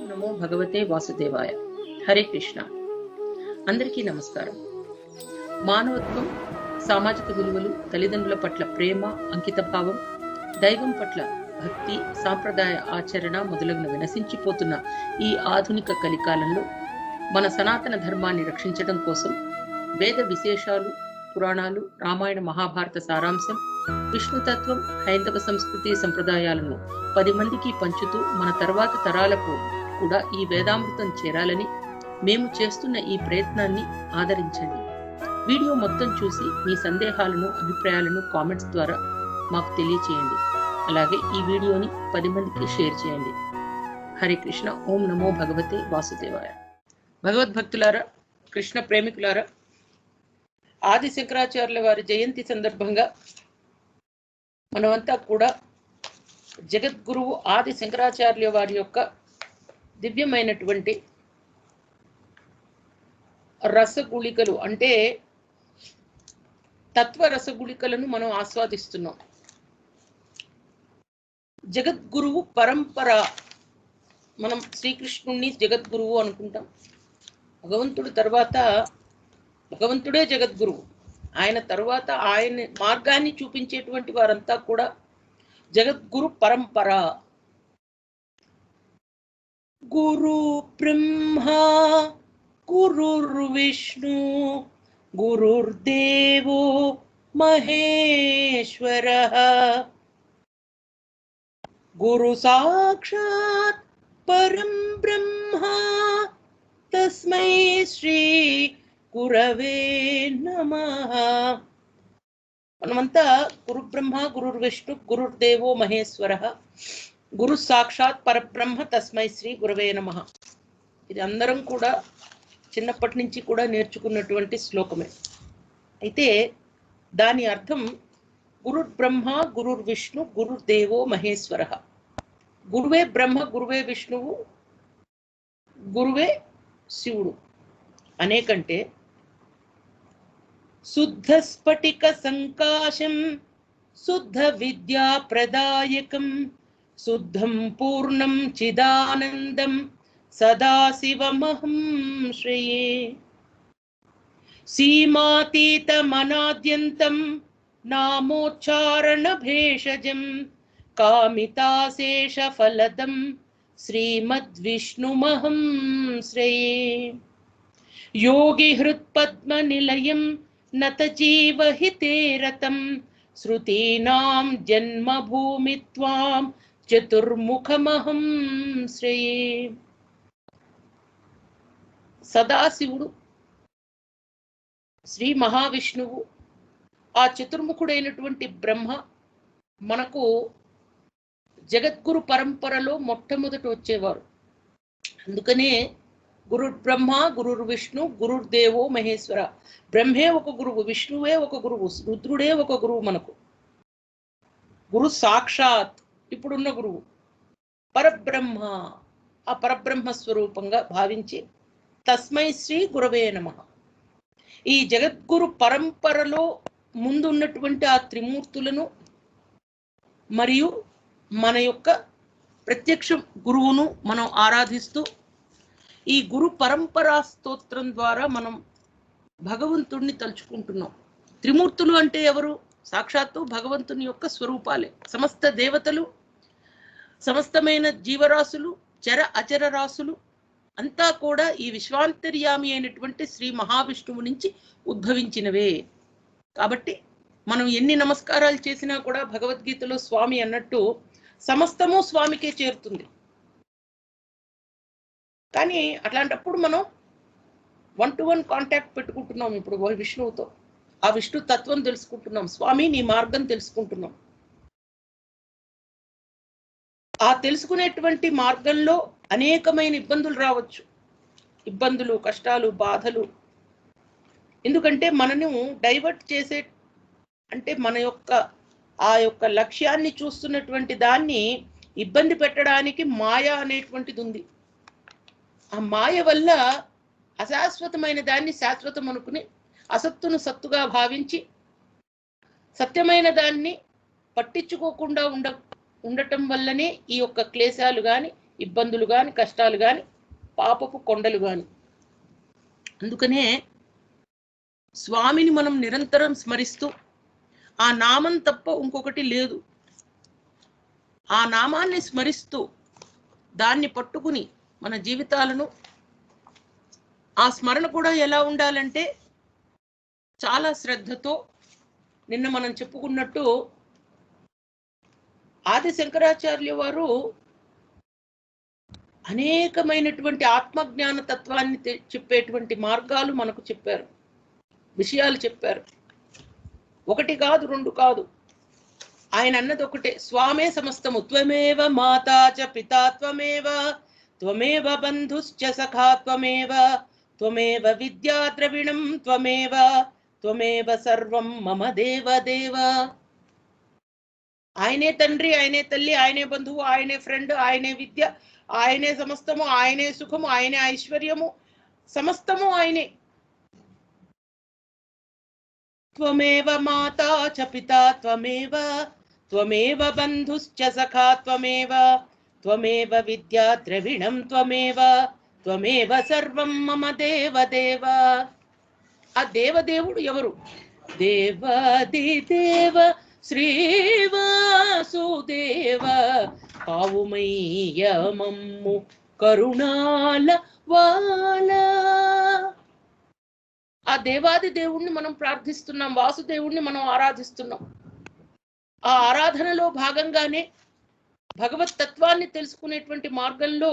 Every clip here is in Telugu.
నమో భగవతే వాసుదేవాయ. హరే కృష్ణ. అందరికీ నమస్కారం. మానవత్వం, సామాజిక విలువలు, తల్లిదండ్రుల పట్ల ప్రేమ, అంకితభావం, దైవం పట్ల భక్తి, సాంప్రదాయ ఆచరణ మొదలగునవి నశించిపోతున్న ఈ ఆధునిక కలికాలంలో మన సనాతన ధర్మాన్ని రక్షించడం కోసం వేద విశేషాలు, పురాణాలు, రామాయణ మహాభారత సారాంశం, విష్ణుతత్వం, హైందవ సంస్కృతి సంప్రదాయాలను 10 మందికి పంచుతూ మన తర్వాత తరాలకు కూడా ఈ వేదామృతం చేరాలని మేము చేస్తున్న ఈ ప్రయత్నాన్ని ఆదరించండి. వీడియో మొత్తం చూసి మీ సందేహాలను, అభిప్రాయాలను కామెంట్స్ ద్వారా మాకు తెలియచేయండి. అలాగే ఈ వీడియోని 10 మందికి షేర్ చేయండి. హరే కృష్ణ. ఓం నమో భగవతే వాసుదేవాయ. భగవద్భక్తులారా, కృష్ణ ప్రేమికులారా, ఆది శంకరాచార్యుల వారి జయంతి సందర్భంగా మనమంతా కూడా జగద్గురువు ఆది శంకరాచార్యుల వారి యొక్క దివ్యమైనటువంటి రసగుళికలు అంటే తత్వ రసగుళికలను మనం ఆస్వాదిస్తున్నాం. జగద్గురువు పరంపర, మనం శ్రీకృష్ణుణ్ణి జగద్గురువు అనుకుంటాం. భగవంతుడి తర్వాత భగవంతుడే జగద్గురువు. ఆయన తర్వాత ఆయన మార్గాన్ని చూపించేటువంటి వారంతా కూడా జగద్గురు పరంపర. గురు బ్రహ్మా గురుర్విష్ణు గురుర్దేవో మహేశ్వరః గురు సాక్షాత్ పరం బ్రహ్మ తస్మై శ్రీ గురవే నమః. మనమంతా గురు బ్రహ్మ గురుర్విష్ణు గురుర్దేవో మహేశ్వరః గురు సాక్షాత్ పరబ్రహ్మ తస్మై శ్రీ గురవే నమః. ఇది అందరం కూడా చిన్నప్పటి నుంచి కూడా నేర్చుకున్నటువంటి శ్లోకమే. అయితే దాని అర్థం గురుర్ బ్రహ్మ గురుర్విష్ణు గురుర్దేవో మహేశ్వరః. గురువే బ్రహ్మ, గురువే విష్ణువు, గురువే శివుడు అనేకంటే శుద్ధ స్ఫటిక సంకాశం శుద్ధ విద్యా ప్రదాయకం శుద్ధం పూర్ణం చిదానందం సదాశివమహం శ్రేయే. సీమాతీతమనాద్యంతం నామోచ్చారణ భేషజం కామితాశేష ఫలదం శ్రీమద్విష్ణుమహం శ్రేయే. యోగి హృత్పద్మ నిలయం నత జీవహితే రతం శృతీనాం జన్మభూమి త్వాం చతుర్ముఖమహం శ్రేయే. సదాశివుడు, శ్రీ మహావిష్ణువు, ఆ చతుర్ముఖుడైనటువంటి బ్రహ్మ మనకు జగద్గురు పరంపరలో మొట్టమొదట వచ్చేవారు. అందుకనే గురుర్ బ్రహ్మ గురుర్ విష్ణు గురుర్దేవో మహేశ్వర. బ్రహ్మే ఒక గురువు, విష్ణువే ఒక గురువు, రుద్రుడే ఒక గురువు. మనకు గురు సాక్షాత్ ఇప్పుడున్న గురువు, పరబ్రహ్మ ఆ పరబ్రహ్మ స్వరూపంగా భావించి తస్మై శ్రీ గురవే నమః. ఈ జగద్గురు పరంపరలో ముందున్నటువంటి ఆ త్రిమూర్తులను మరియు మన యొక్క ప్రత్యక్ష గురువును మనం ఆరాధిస్తూ ఈ గురు పరంపరా స్తోత్రం ద్వారా మనం భగవంతుడిని తలుచుకుంటున్నాం. త్రిమూర్తులు అంటే ఎవరు? సాక్షాత్తు భగవంతుని యొక్క స్వరూపాలే. సమస్త దేవతలు, సమస్తమైన జీవరాశులు, చర అచర రాశులు అంతా కూడా ఈ విశ్వాంతర్యామి అయినటువంటి శ్రీ మహావిష్ణువు నుంచి ఉద్భవించినవే. కాబట్టి మనం ఎన్ని నమస్కారాలు చేసినా కూడా భగవద్గీతలో స్వామి అన్నట్టు సమస్తము స్వామికే చేరుతుంది. కానీ అట్లాంటప్పుడు మనం 1-to-1 కాంటాక్ట్ పెట్టుకుంటున్నాం ఇప్పుడు విష్ణువుతో. ఆ విష్ణు తత్వం తెలుసుకుంటున్నాం, స్వామి నీ మార్గం తెలుసుకుంటున్నాం. ఆ తెలుసుకునేటువంటి మార్గంలో అనేకమైన ఇబ్బందులు రావచ్చు, ఇబ్బందులు, కష్టాలు, బాధలు. ఎందుకంటే మనను డైవర్ట్ చేసే, అంటే మన యొక్క ఆ యొక్క లక్ష్యాన్ని చూస్తున్నటువంటి దాన్ని ఇబ్బంది పెట్టడానికి మాయ అనేటువంటిది ఉంది. ఆ మాయ వల్ల అశాశ్వతమైన దాన్ని శాశ్వతం అనుకుని అసత్తును సత్తుగా భావించి సత్యమైన దాన్ని పట్టించుకోకుండా ఉండటం వల్లనే ఈ యొక్క క్లేశాలు గాని, ఇబ్బందులు గాని, కష్టాలు గాని, పాపపు కొండలు గాని. అందుకనే స్వామిని మనం నిరంతరం స్మరిస్తూ, ఆ నామం తప్ప ఇంకొకటి లేదు, ఆ నామాన్ని స్మరిస్తూ దాన్ని పట్టుకుని మన జీవితాలను, ఆ స్మరణ కూడా ఎలా ఉండాలంటే చాలా శ్రద్ధతో, నిన్న మనం చెప్పుకున్నట్టు ఆది శంకరాచార్య వారు అనేకమైనటువంటి ఆత్మజ్ఞాన తత్వాన్ని చెప్పేటువంటి మార్గాలు మనకు చెప్పారు, విషయాలు చెప్పారు. ఒకటి కాదు, రెండు కాదు. ఆయన అన్నది ఒకటే, స్వామే సమస్తము, త్వమేవ మాతా చ పితా త్వమేవ, త్వమేవ బంధుశ్చ సఖా త్వమేవ, త్వమేవ విద్యా ద్రవిణం త్వమేవ, త్వమేవ సర్వం మమ దేవ దేవ. ఆయనే తండ్రి, ఆయనే తల్లి, ఆయనే బంధువు, ఆయనే ఫ్రెండ్, ఆయనే విద్య, ఆయనే సమస్తము, ఆయనే సుఖము, ఆయనే ఐశ్వర్యము, సమస్తము ఆయనే. త్వమేవ మాతా చ పితా త్వమేవ, త్వమేవ బంధుశ్చ సఖా త్వమేవ, త్వమేవ విద్యా ద్రవిణం త్వమేవ, త్వమేవ సర్వం మమ దేవ దేవ. ఆ దేవదేవుడు ఎవరు? దేవాది దేవ శ్రీవాసుదేవ కావుమయ్య మమ్ము కరుణాల వాల. ఆ దేవాది దేవుణ్ణి మనం ప్రార్థిస్తున్నాం, వాసుదేవుణ్ణి మనం ఆరాధిస్తున్నాం. ఆ ఆరాధనలో భాగంగానే భగవత్ తత్వాన్ని తెలుసుకునేటువంటి మార్గంలో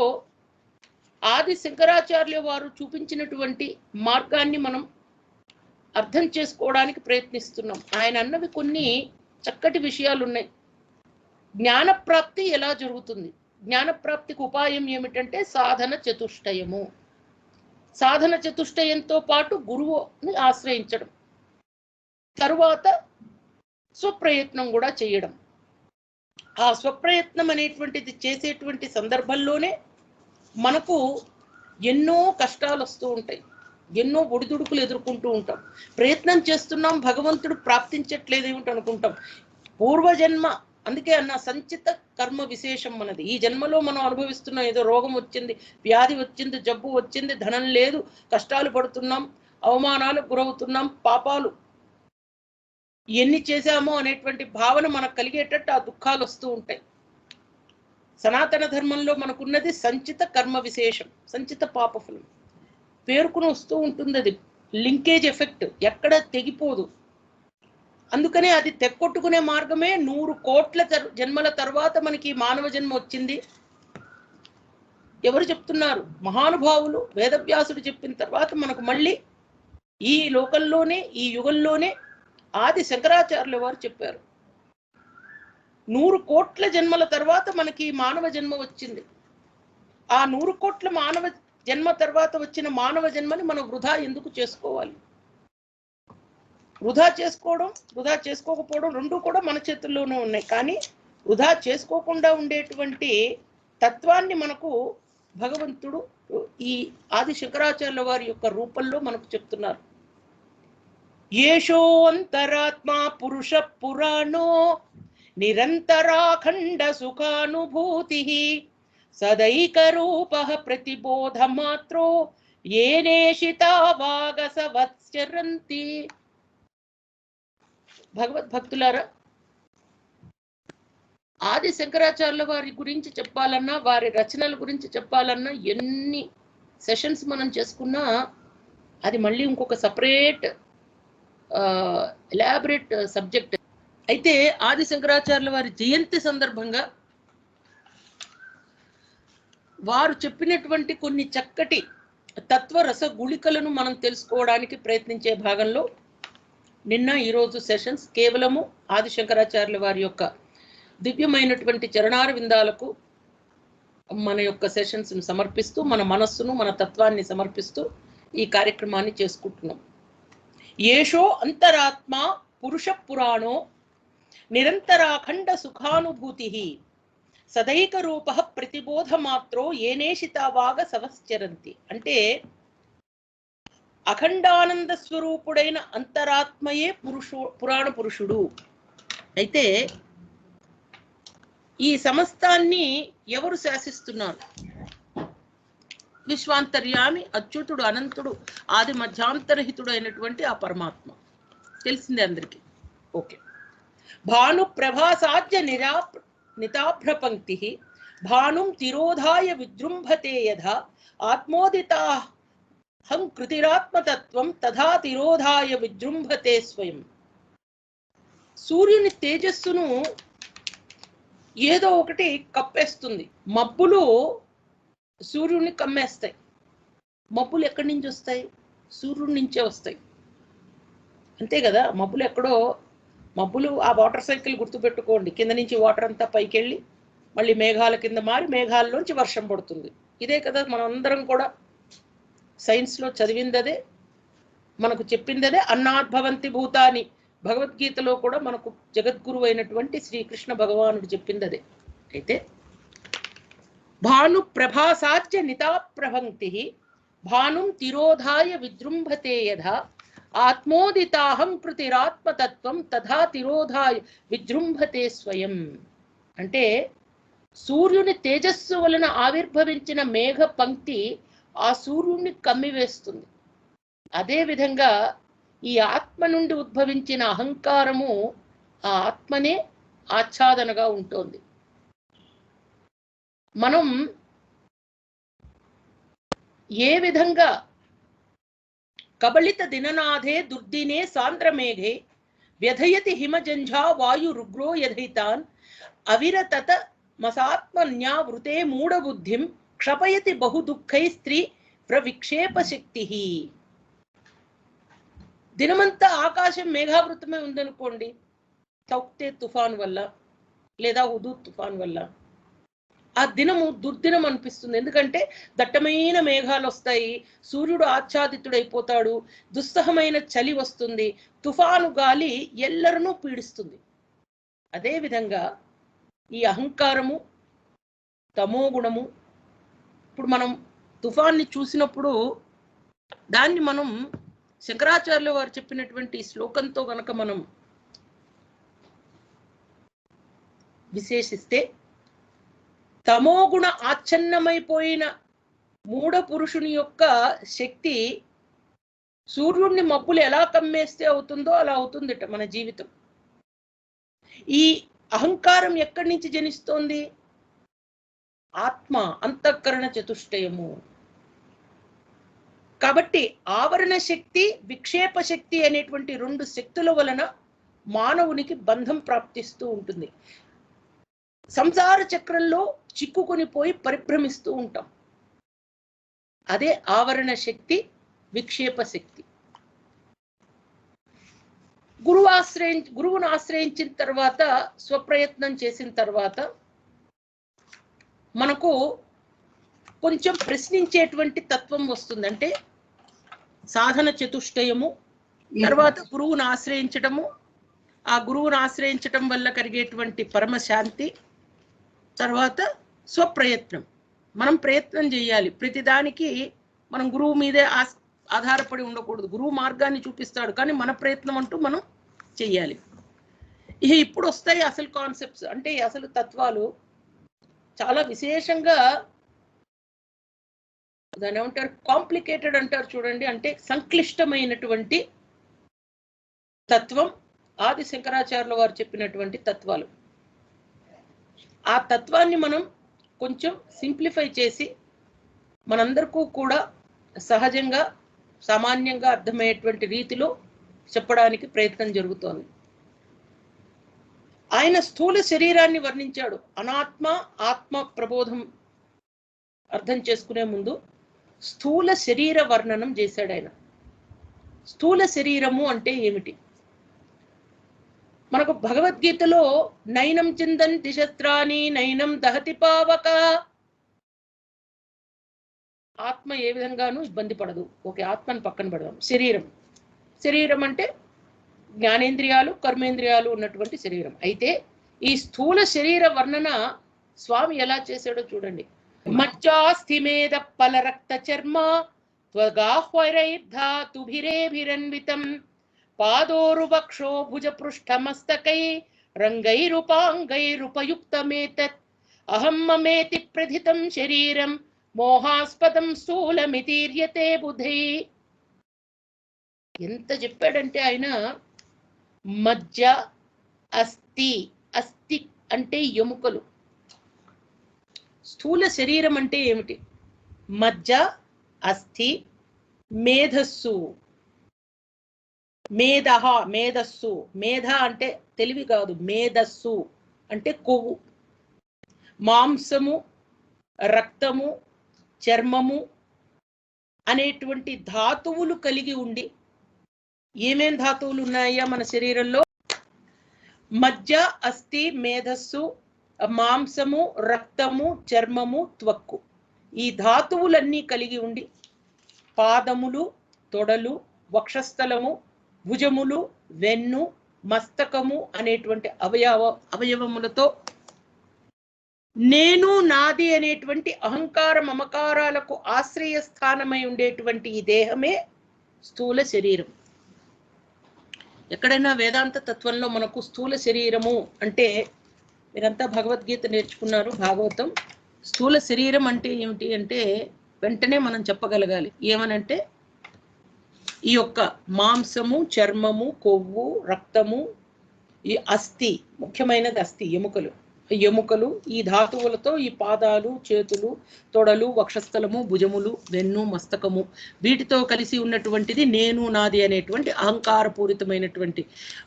ఆది శంకరాచార్య వారు చూపించినటువంటి మార్గాన్ని మనం అర్థం చేసుకోవడానికి ప్రయత్నిస్తున్నాం. ఆయన అన్నవి కొన్ని చక్కటి విషయాలు ఉన్నాయి. జ్ఞానప్రాప్తి ఎలా జరుగుతుంది? జ్ఞానప్రాప్తికి ఉపాయం ఏమిటంటే సాధన చతుష్టయము. సాధన చతుష్టయంతో పాటు గురువుని ఆశ్రయించడం, తరువాత స్వప్రయత్నం కూడా చేయడం. ఆ స్వప్రయత్నం అనేటువంటిది చేసేటువంటి సందర్భంలోనే మనకు ఎన్నో కష్టాలు వస్తూ ఉంటాయి, ఎన్నో ఒడిదుడుకులు ఎదుర్కొంటూ ఉంటాం. ప్రయత్నం చేస్తున్నాం, భగవంతుడు ప్రాప్తించట్లేదు ఏమిటి అనుకుంటాం. పూర్వజన్మ, అందుకే అన్న సంచిత కర్మ విశేషం మనది. ఈ జన్మలో మనం అనుభవిస్తున్నాం, ఏదో రోగం వచ్చింది, వ్యాధి వచ్చింది, జబ్బు వచ్చింది, ధనం లేదు, కష్టాలు పడుతున్నాం, అవమానాలకు గురవుతున్నాం, పాపాలు ఎన్ని చేశామో అనేటువంటి భావన మనకు కలిగేటట్టు ఆ దుఃఖాలు వస్తూ ఉంటాయి. సనాతన ధర్మంలో మనకున్నది సంచిత కర్మ విశేషం, సంచిత పాపఫలం పేరుకుని వస్తూ ఉంటుంది. అది లింకేజ్ ఎఫెక్ట్, ఎక్కడ తెగిపోదు. అందుకనే అది తెక్కొట్టుకునే మార్గమే 100 కోట్ల జన్మల తర్వాత మనకి మానవ జన్మ వచ్చింది. ఎవరు చెప్తున్నారు? మహానుభావులు, వేదవ్యాసుడు చెప్పిన తర్వాత మనకు మళ్ళీ ఈ లోకంలోనే, ఈ యుగంలోనే ఆది శంకరాచార్యుల వారు చెప్పారు. 100 కోట్ల జన్మల తర్వాత మనకి మానవ జన్మ వచ్చింది. ఆ 100 కోట్ల మానవ జన్మ తర్వాత వచ్చిన మానవ జన్మని మనం వృధా ఎందుకు చేసుకోవాలి? వృధా చేసుకోవడం, వృధా చేసుకోకపోవడం రెండు కూడా మన చేతుల్లోనే ఉన్నాయి. కానీ వృధా చేసుకోకుండా ఉండేటువంటి తత్వాన్ని మనకు భగవంతుడు ఈ ఆది శంకరాచార్యుల వారి యొక్క రూపంలో మనకు చెప్తున్నారు. ఏషో అంతరాత్మా పురుష పురాణో నిరంతరాఖండ సుఖానుభూతి సదైక రూప ప్రతిబోధ మాత్రో ఏనేషితావాగసవత్సరంతి. భగవద్భక్తులారా, ఆది శంకరాచార్యుల వారి గురించి చెప్పాలన్నా, వారి రచనల గురించి చెప్పాలన్నా ఎన్ని సెషన్స్ మనం చేసుకున్నా అది మళ్ళీ ఇంకొక సపరేట్ ఎలాబరేట్ సబ్జెక్ట్. అయితే ఆది శంకరాచార్యుల వారి జయంతి సందర్భంగా వారు చెప్పినటువంటి కొన్ని చక్కటి తత్వరస గుళికలను మనం తెలుసుకోవడానికి ప్రయత్నించే భాగంలో నిన్న ఈరోజు సెషన్స్ కేవలము ఆది శంకరాచార్యుల వారి యొక్క దివ్యమైనటువంటి చరణార విందాలకు మన యొక్క సెషన్స్ సమర్పిస్తూ, మన మనస్సును, మన తత్వాన్ని సమర్పిస్తూ ఈ కార్యక్రమాన్ని చేసుకుంటున్నాం. ఏషో అంతరాత్మ పురుష పురాణో నిరంతరాఖండ సుఖానుభూతి సదైక రూప ప్రతిబోధ మాత్రో ఏనేషితావాగ సవశ్చరంతి. అంటే అఖండానంద స్వరూపుడైన అంతరాత్మయే పురాణ పురుషుడు. అయితే ఈ సమస్తాన్ని ఎవరు శాసిస్తున్నారు? విశ్వాంతర్యామి, అచ్యుతుడు, అనంతుడు, ఆది మధ్యాంతరహితుడు అయినటువంటి ఆ పరమాత్మ తెలిసిందే అందరికీ. ఓకే. భాను ప్రభాసాజ్య నితాభ్రపంక్తి భానుం తిరోధాయ విజృంభతే యథా ఆత్మోదితాహం కృతిరాత్మతత్వం తథా తిరోధాయ విజృంభతే స్వయం. సూర్యుని తేజస్సును ఏదో ఒకటి కప్పేస్తుంది. మబ్బులు సూర్యుడిని కమ్మేస్తాయి. మబ్బులు ఎక్కడి నుంచి వస్తాయి? సూర్యుడి నుంచే వస్తాయి, అంతే కదా. మబ్బులు ఎక్కడో, మబ్బులు ఆ వాటర్ సైకిల్ గుర్తుపెట్టుకోండి. కింద నుంచి వాటర్ అంతా పైకి వెళ్ళి మళ్ళీ మేఘాల కింద మారి మేఘాల్లోంచి వర్షం పడుతుంది. ఇదే కదా మనం అందరం కూడా సైన్స్లో చదివిందదే, మనకు చెప్పిందదే. అన్నాద్భవంతి భూతాని భగవద్గీతలో కూడా మనకు జగద్గురువు అయినటువంటి శ్రీకృష్ణ భగవానుడు చెప్పిందదే. అయితే భాను ప్రభాసాచ్య నితాప్రభంక్తి భానుం తిరోధాయ విజృంభతే యథా ఆత్మోదితాహం కృతిరాత్మతత్వం తథా తిరోధాయ విజృంభతే స్వయం. అంటే సూర్యుని తేజస్సు వలన ఆవిర్భవించిన మేఘ పంక్తి ఆ సూర్యుడిని కమ్మివేస్తుంది. అదేవిధంగా ఈ ఆత్మ నుండి ఉద్భవించిన అహంకారము ఆ ఆత్మనే ఆచ్ఛాదనగా ఉంటుంది. మనం ఏ విధంగా కబళిత దిననాథే దుర్దినే సాంద్రమేఘే వ్యధయతి హిమజంఝా వాయు రుగ్రో యథైతాన్ అవిరతత మసాత్మన్యా వృతే మూఢబుద్ధిం క్షపయతి బహుదుఃఖై స్త్రీ ప్రవిక్షేప శక్తి. దినమంతా ఆకాశం మేఘావృతమే ఉందనుకోండి, తౌక్తే తుఫాన్ వల్ల లేదా హుదూద్ తుఫాన్ వల్ల ఆ దినము దుర్దినం అనిపిస్తుంది. ఎందుకంటే దట్టమైన మేఘాలు వస్తాయి, సూర్యుడు ఆచ్ఛాదితుడైపోతాడు, దుస్సహమైన చలి వస్తుంది, తుఫాను గాలి ఎల్లరనూ పీడిస్తుంది. అదేవిధంగా ఈ అహంకారము, తమోగుణము, ఇప్పుడు మనం తుఫాన్ని చూసినప్పుడు దాన్ని మనం శంకరాచార్యుల వారు చెప్పినటువంటి శ్లోకంతో గనక మనం విశేషిస్తే, తమోగుణ ఆచ్ఛన్నమైపోయిన మూఢ పురుషుని యొక్క శక్తి సూర్యుడిని మబ్బులు ఎలా కమ్మేస్తే అవుతుందో అలా అవుతుందిట మన జీవితం. ఈ అహంకారం ఎక్కడి నుంచి జనిస్తోంది? ఆత్మ అంతఃకరణ చతుష్టయము. కాబట్టి ఆవరణ శక్తి, విక్షేప శక్తి అనేటువంటి రెండు శక్తుల వలన మానవునికి బంధం ప్రాప్తిస్తూ ఉంటుంది. సంసార చక్రంలో చిక్కుకొని పోయి పరిభ్రమిస్తూ ఉంటాం. అదే ఆవరణ శక్తి, విక్షేప శక్తి. గురువును ఆశ్రయించిన తర్వాత, స్వప్రయత్నం చేసిన తర్వాత మనకు కొంచెం ప్రశ్నించేటువంటి తత్వం వస్తుంది. అంటే సాధన చతుష్టయము, తర్వాత గురువును ఆశ్రయించటము, ఆ గురువును ఆశ్రయించటం వల్ల కలిగేటువంటి పరమశాంతి, తర్వాత స్వప్రయత్నం. మనం ప్రయత్నం చేయాలి. ప్రతిదానికి మనం గురువు మీదే ఆధారపడి ఉండకూడదు. గురువు మార్గాన్ని చూపిస్తాడు, కానీ మన ప్రయత్నం అంటూ మనం చెయ్యాలి. ఇప్పుడు వస్తాయి అసలు కాన్సెప్ట్స్, అంటే అసలు తత్వాలు చాలా విశేషంగా. దాన్ని ఏమంటారు, కాంప్లికేటెడ్ అంటారు చూడండి. అంటే సంక్లిష్టమైనటువంటి తత్వం ఆది శంకరాచార్యుల వారు చెప్పినటువంటి తత్వాలు. ఆ తత్వాన్ని మనం కొంచెం సింప్లిఫై చేసి మనందరికీ కూడా సహజంగా, సామాన్యంగా అర్థమయ్యేటువంటి రీతిలో చెప్పడానికి ప్రయత్నం జరుగుతోంది. ఆయన స్థూల శరీరాన్ని వర్ణించాడు. అనాత్మ, ఆత్మ ప్రబోధం అర్థం చేసుకునే ముందు స్థూల శరీర వర్ణనం చేశాడు ఆయన. స్థూల శరీరము అంటే ఏమిటి? మనకు భగవద్గీతలో నైనం చిందంతి శస్త్రాని నైనం దహతి పావక. ఆత్మ ఏ విధంగానూ ఇబ్బంది పడదు. ఓకే, ఆత్మను పక్కన పెడదాం. శరీరం అంటే జ్ఞానేంద్రియాలు, కర్మేంద్రియాలు ఉన్నటువంటి శరీరం. అయితే ఈ స్థూల శరీర వర్ణన స్వామి ఎలా చేశాడో చూడండి. మజ్జాస్థిమేద పలరక్త చర్మ త్వగాహ్వరైర్ధాతుభిరేభిరన్వితం పాదోరువక్షో భుజ పృష్ఠమస్తకై రంగైరుపాంగైరుపయుక్తమేతత్ అహం మమేతి ప్రధితం శరీరం మోహాస్పదం స్థూలమితీర్యతే బుధై. ఎంత చెప్పాడంటే ఆయన, మజ్జ, అస్థి, అస్థి అంటే ఎముకలు. స్థూల శరీరం అంటే ఏమిటి? మజ్జ, అస్థి, మేధస్సు. మేధః, మేధస్సు. మేధ అంటే తెలివి కాదు, మేధస్సు అంటే కొవ్వు. మాంసము, రక్తము, చర్మము అనేటువంటి ధాతువులు కలిగి ఉండి, ఏమేం ధాతువులు ఉన్నాయా మన శరీరంలో? మజ్జ, అస్థి, మేధస్సు, మాంసము, రక్తము, చర్మము, త్వక్కు. ఈ ధాతువులన్నీ కలిగి ఉండి పాదములు, తొడలు, వక్షస్థలము, భుజములు, వెన్ను, మస్తకము అనేటువంటి అవయవములతో నేను నాది అనేటువంటి అహంకార మమకారాలకు ఆశ్రయ స్థానమై ఉండేటువంటి ఈ దేహమే స్థూల శరీరం. ఎక్కడైనా వేదాంత తత్వంలో మనకు స్థూల శరీరము అంటే, మీరంతా భగవద్గీత నేర్చుకున్నారు, భాగవతం. స్థూల శరీరం అంటే ఏమిటి అంటే వెంటనే మనం చెప్పగలగాలి. ఏమనంటే ఈ యొక్క మాంసము, చర్మము, కొవ్వు, రక్తము, ఈ అస్థి, ముఖ్యమైనది అస్థి, ఎముకలు. ఎముకలు ఈ ధాతువులతో ఈ పాదాలు, చేతులు, తొడలు, వక్షస్థలము, భుజములు, వెన్ను, మస్తకము, వీటితో కలిసి ఉన్నటువంటిది నేను నాది అనేటువంటి అహంకారపూరితమైనటువంటి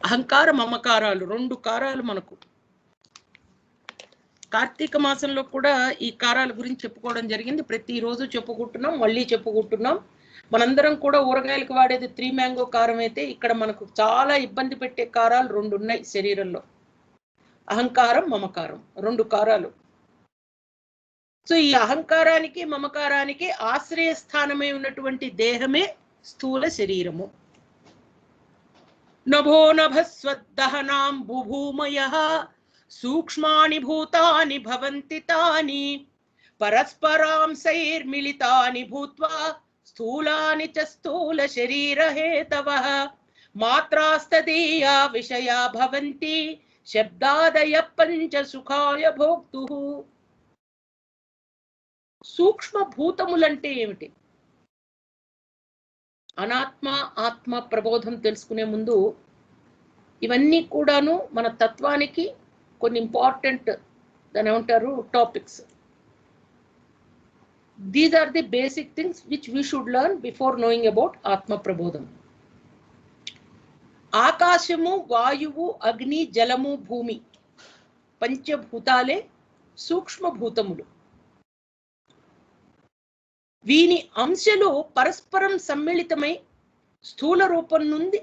అహంకార మమకారాలు, 2 కారాలు మనకు. కార్తీక మాసంలో కూడా ఈ కారాల గురించి చెప్పుకోవడం జరిగింది. ప్రతిరోజు చెప్పుకుంటున్నాం, మళ్ళీ చెప్పుకుంటున్నాం. మనందరం కూడా ఊరగాయలకు వాడేది 3 మ్యాంగో కారం అయితే, ఇక్కడ మనకు చాలా ఇబ్బంది పెట్టే కారాలు 2 ఉన్నాయి శరీరంలో. అహంకారం, మమకారం, 2 కారాలు. సో ఈ అహంకారానికి మమకారానికి ఆశ్రయ స్థానమై ఉన్నటువంటి దేహమే స్థూల శరీరము. నభో నభస్వద్దహనాం బుభూమయః సూక్ష్మాని భూతాని భవంతి తాని పరస్పరాంశైర్మిళితాని భూత్వా స్థూలాని చ స్థూల శరీర హేతవః మాత్రాస్తదీయా విషయా భవంతి శబ్దాదయ పంచ సుఖాయ భోక్తుః. సూక్ష్మ భూతములంటే ఏమిటి? అనాత్మ, ఆత్మ ప్రబోధం తెలుసుకునే ముందు ఇవన్నీ కూడాను మన తత్వానికి కొన్ని ఇంపార్టెంట్ దాని ఏమంటారు topics. These are the basic things which we should learn before knowing about ఆత్మ ప్రబోధం. ఆకాశము, వాయువు, అగ్ని, జలము, భూమి, పంచభూతాలే సూక్ష్మభూతములు. వీని అంశలు పరస్పరం సమ్మిళితమై స్థూల రూపం నుండి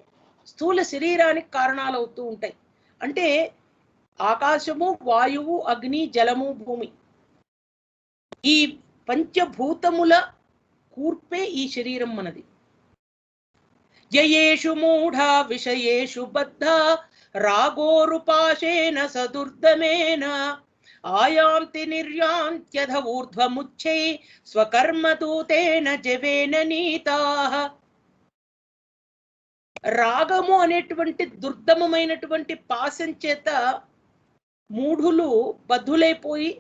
స్థూల శరీరానికి కారణాలవుతూ ఉంటాయి. అంటే ఆకాశము, వాయువు, అగ్ని, జలము, భూమి, ఈ పంచభూతముల కూర్పే ఈ శరీరం మనది. యయేషు మూఢా విషయేషు బద్ధా రాగోరుపాశేన సదుర్దమేన ఆయాంతి నిర్యాంత్యధ ఊర్ధ్వముచ్చై స్వకర్మదూతేన జవేన నీతాః. రాగము అనేటువంటి దుర్దమమైనటువంటి పాశం చేత మూఢులు బద్ధులైపోయి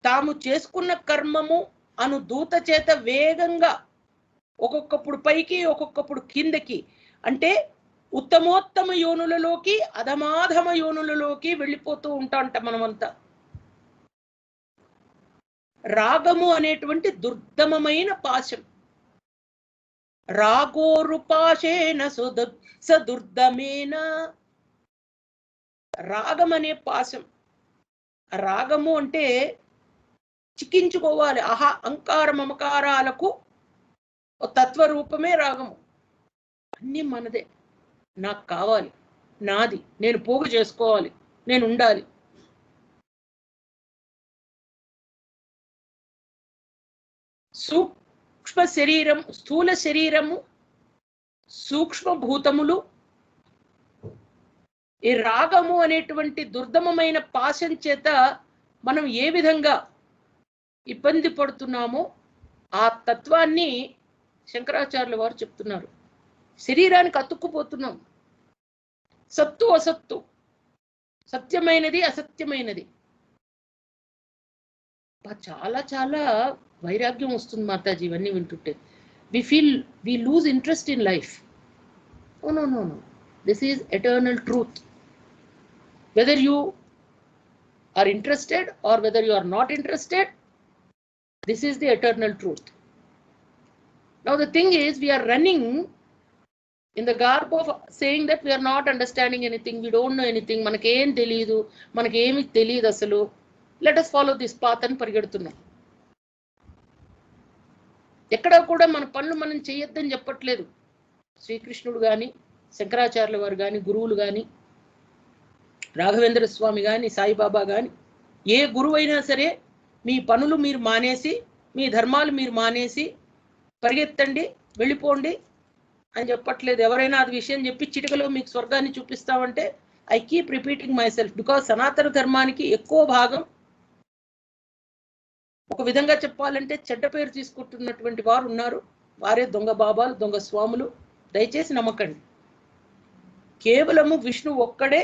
తాము చేసుకున్న కర్మము అను దూత చేత వేగంగా ఒక్కొక్కప్పుడు పైకి, ఒక్కొక్కప్పుడు కిందకి, అంటే ఉత్తమోత్తమ యోనులలోకి, అధమాధమ యోనులలోకి వెళ్ళిపోతూ ఉంటాంట మనమంతా. రాగము అనేటువంటి దుర్దమమైన పాశం. రాగోరుపాశేన సదుర్దమేన. రాగం అనే పాశం. రాగము అంటే చిక్కించుకోవాలి. అహంకార మమకారాలకు తత్వరూపమే రాగము. అన్నీ మనదే, నాకు కావాలి, నాది, నేను పోగు చేసుకోవాలి, నేను ఉండాలి. సూక్ష్మ శరీరం, స్థూల శరీరము, సూక్ష్మభూతములు, ఈ రాగము అనేటువంటి దుర్దమమైన పాశం చేత మనం ఏ విధంగా ఇబ్బంది పడుతున్నామో ఆ తత్వాన్ని శంకరాచార్యుల వారు చెప్తున్నారు. శరీరానికి అతుక్కుపోతున్నాం. సత్తు అసత్తు, సత్యమైనది అసత్యమైనది. చాలా చాలా వైరాగ్యం వస్తుంది మాతాజీ ఇవన్నీ వింటుంటే. We lose interest in life. Oh no no no, this is eternal truth. Whether you are interested or whether you are not interested, this is the eternal truth. Now the thing is, we are running in the garb of saying that we are not understanding anything, we don't know anything, మనకి ఏం తెలియదు, మనకి ఏమి తెలియదు అసలు, let us follow this path అని పరిగెడుతున్నాం. ఎక్కడ కూడా మన పనులు మనం చేయొద్దని చెప్పట్లేదు. శ్రీకృష్ణుడు కానీ, శంకరాచార్యుల వారు కానీ, గురువులు కానీ, రాఘవేంద్ర స్వామి కానీ, సాయిబాబా కానీ, ఏ గురువైనా సరే మీ పనులు మీరు మానేసి, మీ ధర్మాలు మీరు మానేసి పరిగెత్తండి, వెళ్ళిపోండి అని చెప్పట్లేదు. ఎవరైనా అది విషయం చెప్పి చిటికలో మీకు స్వర్గాన్ని చూపిస్తామంటే I keep repeating myself, because సనాతన ధర్మానికి ఎక్కువ భాగం, ఒక విధంగా చెప్పాలంటే చెడ్డ పేరు తీసుకుంటున్నటువంటి వారు ఉన్నారు. వారే దొంగ బాబాలు, దొంగ స్వాములు. దయచేసి నమ్మకండి. కేవలము విష్ణు ఒక్కడే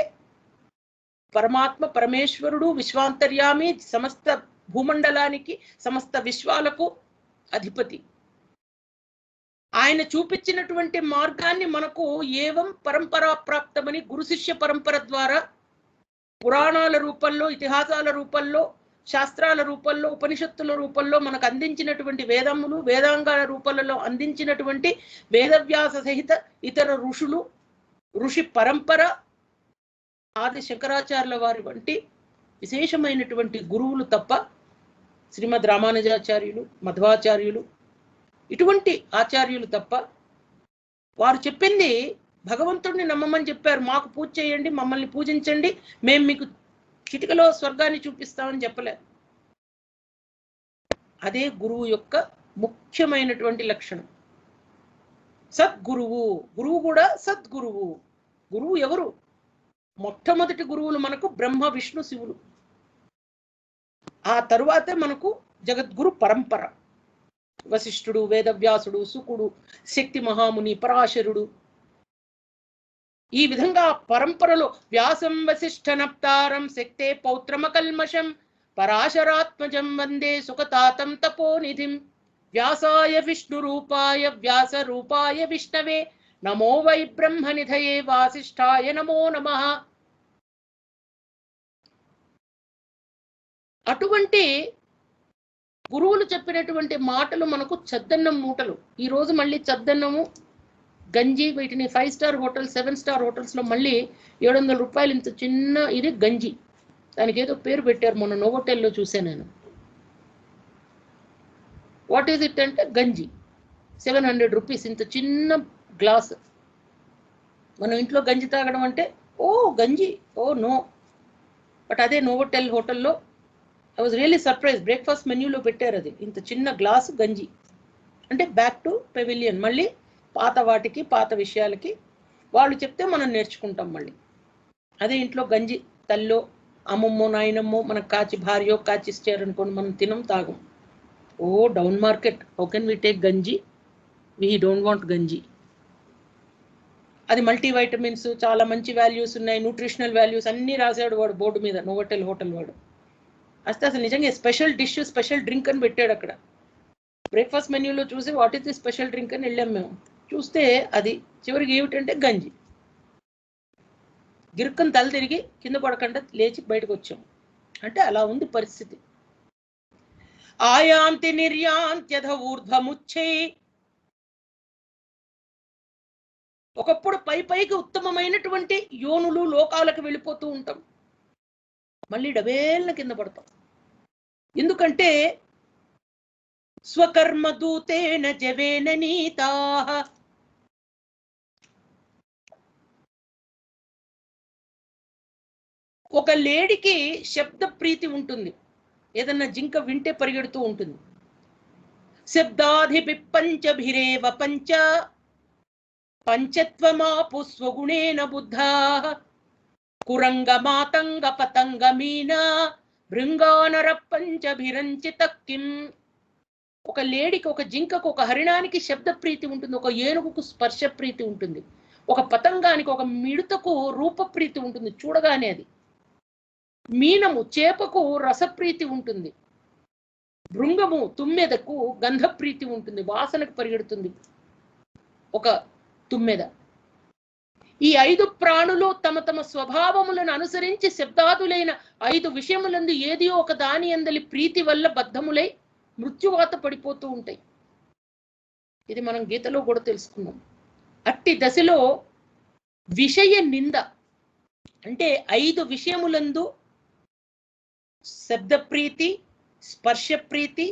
పరమాత్మ, పరమేశ్వరుడు, విశ్వాంతర్యామి, సమస్త భూమండలానికి, సమస్త విశ్వాలకు అధిపతి. ఆయన చూపించినటువంటి మార్గాన్ని మనకు ఏవం పరంపరా ప్రాప్తమని గురు శిష్య పరంపర ద్వారా పురాణాల రూపంలో, ఇతిహాసాల రూపంలో, శాస్త్రాల రూపంలో, ఉపనిషత్తుల రూపంలో మనకు అందించినటువంటి వేదములు, వేదాంగాల రూపంలో అందించినటువంటి వేదవ్యాస సహిత ఇతర ఋషులు, ఋషి పరంపర, ఆది శంకరాచార్యుల వారి వంటి విశేషమైనటువంటి గురువులు తప్ప, శ్రీమద్ రామానుజాచార్యులు, మధ్వాచార్యులు, ఇటువంటి ఆచార్యులు తప్ప, వారు చెప్పింది భగవంతుడిని నమ్మమని చెప్పారు. మాకు పూజ చేయండి, మమ్మల్ని పూజించండి, మేము మీకు చిటికలో స్వర్గాన్ని చూపిస్తామని చెప్పలేరు. అదే గురువు యొక్క ముఖ్యమైనటువంటి లక్షణం. సద్గురువు. గురువు కూడా సద్గురువు. గురువు ఎవరు? మొట్టమొదటి గురువులు మనకు బ్రహ్మ, విష్ణు, శివులు. ఆ తరువాతే మనకు జగద్గురు పరంపర. వశిష్ఠుడు, వేదవ్యాసుడు, శుకుడు, శక్తి మహాముని, పరాశరుడు. ఈ విధంగా పరంపరలో వ్యాసం వశిష్ఠ నప్తారం శక్తే పౌత్రమకల్మషం పరాశరాత్మజం వందే సుఖతాతం తపోనిధిం వ్యాసాయ విష్ణు రూపాయ వ్యాస రూపాయ విష్ణవే నమో వై బ్రహ్మనిధయే వాసిష్ఠాయ నమో నమః. అటువంటి గురువులు చెప్పినటువంటి మాటలు మనకు చద్దన్నం మూటలు. ఈ రోజు మళ్ళీ చద్దన్నము, గంజి, వీటిని 5 స్టార్ హోటల్, 7 స్టార్ హోటల్స్ లో మళ్ళీ 700 రూపాయలు ఇంత చిన్న ఇది గంజి. దానికి ఏదో పేరు పెట్టారు, మొన్న నోవోటెల్లో చూసాను నేను. వాట్ ఈజ్ ఇట్ అంటే గంజి. 700 రూపీస్ ఇంత చిన్న గ్లాస్. మనం ఇంట్లో గంజి తాగడం అంటే ఓ గంజి, ఓ నో. బట్ అదే నోవోటెల్ హోటల్లో I was really surprise. Breakfast మెన్యూలో పెట్టారు అది, ఇంత చిన్న గ్లాసు గంజి. అంటే బ్యాక్ టు పెవిలియన్, మళ్ళీ పాత వాటికి, పాత విషయాలకి వాళ్ళు చెప్తే మనం నేర్చుకుంటాం మళ్ళీ. అదే ఇంట్లో గంజి తల్లో అమ్మమ్మో నాయనమ్మో మనకు కాచి, భార్యో కాచి ఇచ్చారనుకోండి, మనం తినం, తాగం. Oh down market, how can we take ganji? We don't want ganji. అది మల్టీ వైటమిన్స్, చాలా మంచి వాల్యూస్ ఉన్నాయి, న్యూట్రిషనల్ వాల్యూస్ అన్నీ రాశాడు వాడు బోర్డు మీద, నోవోటెల్ హోటల్ వాడు. అసలు నిజంగా స్పెషల్ డిష్, స్పెషల్ డ్రింక్ అని పెట్టాడు అక్కడ. బ్రేక్ఫాస్ట్ మెన్యూలో చూసి what is the special drink అని వెళ్ళాం మేము. చూస్తే అది చివరికి ఏమిటంటే గంజి. గిరుక్కని తల తిరిగి కింద పడకుండా లేచి బయటకు వచ్చాం. అంటే అలా ఉంది పరిస్థితి. ఆయాంతి నిర్యాంత్యధ ఊర్ధ్వముచ్చై. ఒకప్పుడు పైకి ఉత్తమమైనటువంటి యోనులు, లోకాలకు వెళ్ళిపోతూ ఉంటాం, మళ్ళీ డబేళ్ళ కింద పడతాం. ఎందుకంటే స్వకర్మ దూతేన జవేన నీతాః. ఒక లేడీకి శబ్ద ప్రీతి ఉంటుంది, ఏదన్నా జింక వింటే పరిగెడుతూ ఉంటుంది. శబ్దాధిపి పంచభిరేవ పంచ పంచత్వమాపు స్వగుణేన బుద్ధాః కురంగ మాతంగ పతంగ మీనా భృంగానర పంచభిరంచిత కిం. ఒక లేడీకి, ఒక జింకకు, ఒక హరిణానికి శబ్ద ప్రీతి ఉంటుంది, ఒక ఏనుగుకు స్పర్శ ప్రీతి ఉంటుంది, ఒక పతంగానికి, ఒక మిడతకు రూప ప్రీతి ఉంటుంది చూడగానే. అది మీనము చేపకు రసప్రీతి ఉంటుంది, భృంగము తుమ్మెదకు గంధప్రీతి ఉంటుంది, వాసనకు పరిగెడుతుంది ఒక తుమ్మెద. ఈ 5 ప్రాణులు తమ తమ స్వభావములను అనుసరించి శబ్దాదులైన 5 విషయములందు ఏది ఒక దాని అందలి ప్రీతి వల్ల బద్ధములై మృత్యువాత పడిపోతూ ఉంటాయి. ఇది మనం గీతలో కూడా తెలుసుకున్నాం. అట్టి దశలో విషయ నింద అంటే 5 విషయములందు శబ్దప్రీతి, స్పర్శప్రీతి,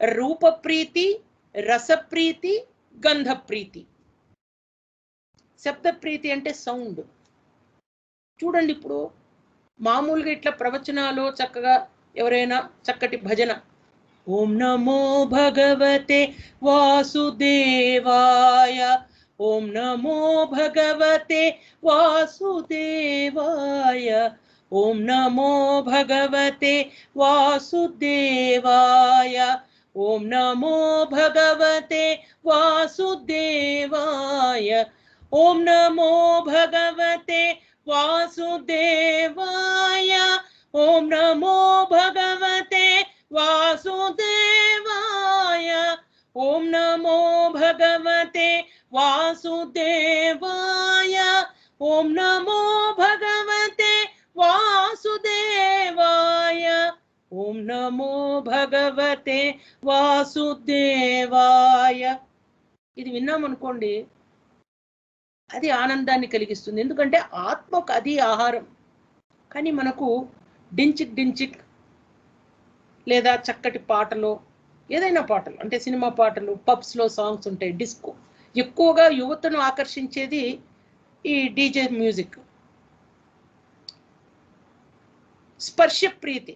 రూపప్రీతి, రసప్రీతి, గంధప్రీతి. శబ్దప్రీతి అంటే సౌండ్. చూడండి, ఇప్పుడు మామూలుగా ఇట్లా ప్రవచనాలు చక్కగా ఎవరైనా చక్కటి భజన, ఓం నమో భగవతే వాసుదేవాయ, ఓం నమో భగవతే వాసుదేవాయ, ఓం నమో భగవతే వాసుదేవాయ, ఓం నమో భగవతే వాసుదేవాయ, ఓం నమో భగవతే వాసుదేవాయ, ఓం నమో భగవతే వాసుదేవాయ, ఓం నమో భగవతే వాసుదేవాయ, ఓం నమో భగవతే వాసుదేవాయ, ఓం నమో భగవతే వాసుదేవాయ. ఇది విన్నామనుకోండి, అది ఆనందాన్ని కలిగిస్తుంది. ఎందుకంటే ఆత్మకు అది ఆహారం. కానీ మనకు డించిక్ డించిక్ లేదా చక్కటి పాటలు, ఏదైనా పాటలు అంటే సినిమా పాటలు, పబ్స్లో సాంగ్స్ ఉంటాయి, డిస్కో. ఎక్కువగా యువతను ఆకర్షించేది ఈ డీజే మ్యూజిక్. స్పర్శ ప్రీతి,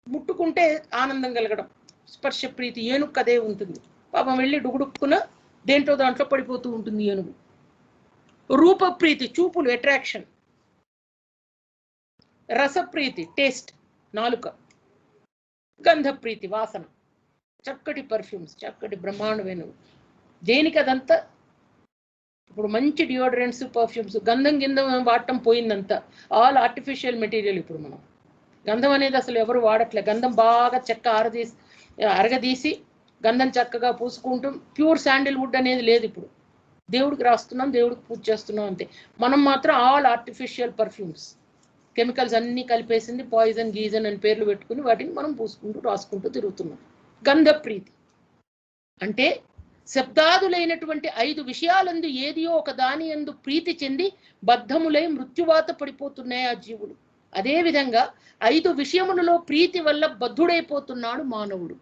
ముట్టుకుంటే ఆనందం కలగడం, స్పర్శ ప్రీతి. ఏనుగు కదే ఉంటుంది, పాపం వెళ్ళి డుగుడుక్కున దేంట్లో దాంట్లో పడిపోతూ ఉంటుంది ఏనుగు. రూపప్రీతి, చూపులు, అట్రాక్షన్. రసప్రీతి, టేస్ట్, నాలుక. గంధప్రీతి, వాసన, చక్కటి పర్ఫ్యూమ్స్, చక్కటి బ్రహ్మాండమైన. దేనికి అదంతా? ఇప్పుడు మంచి డియోడరెంట్స్, పర్ఫ్యూమ్స్, గంధం గింధం వాడటం పోయిందంతా. All artificial material. ఇప్పుడు మనం గంధం అనేది అసలు ఎవరు వాడట్లే. గంధం బాగా చెక్క అరగదీసి గంధం చక్కగా పూసుకుంటాం. ప్యూర్ శాండిల్వుడ్ అనేది లేదు ఇప్పుడు. దేవుడికి రాస్తున్నాం, దేవుడికి పూజ చేస్తున్నాం అంతే. మనం మాత్రం ఆల్ ఆర్టిఫిషియల్ పర్ఫ్యూమ్స్, కెమికల్స్ అన్నీ కలిపేసింది, పాయిజన్ గీజన్ అని పేర్లు పెట్టుకుని వాటిని మనం పూసుకుంటూ రాసుకుంటూ తిరుగుతున్నాం. గంధప్రీతి అంటే శబ్దాదులైనటువంటి 5 విషయాలందు ఏదియో ఒక దాని యందు ప్రీతి చెంది బద్ధములై మృత్యువాత పడిపోతున్నాయి ఆ జీవులు. అదేవిధంగా 5 విషయములలో ప్రీతి వల్ల బద్ధుడైపోతున్నాడు మానవుడు.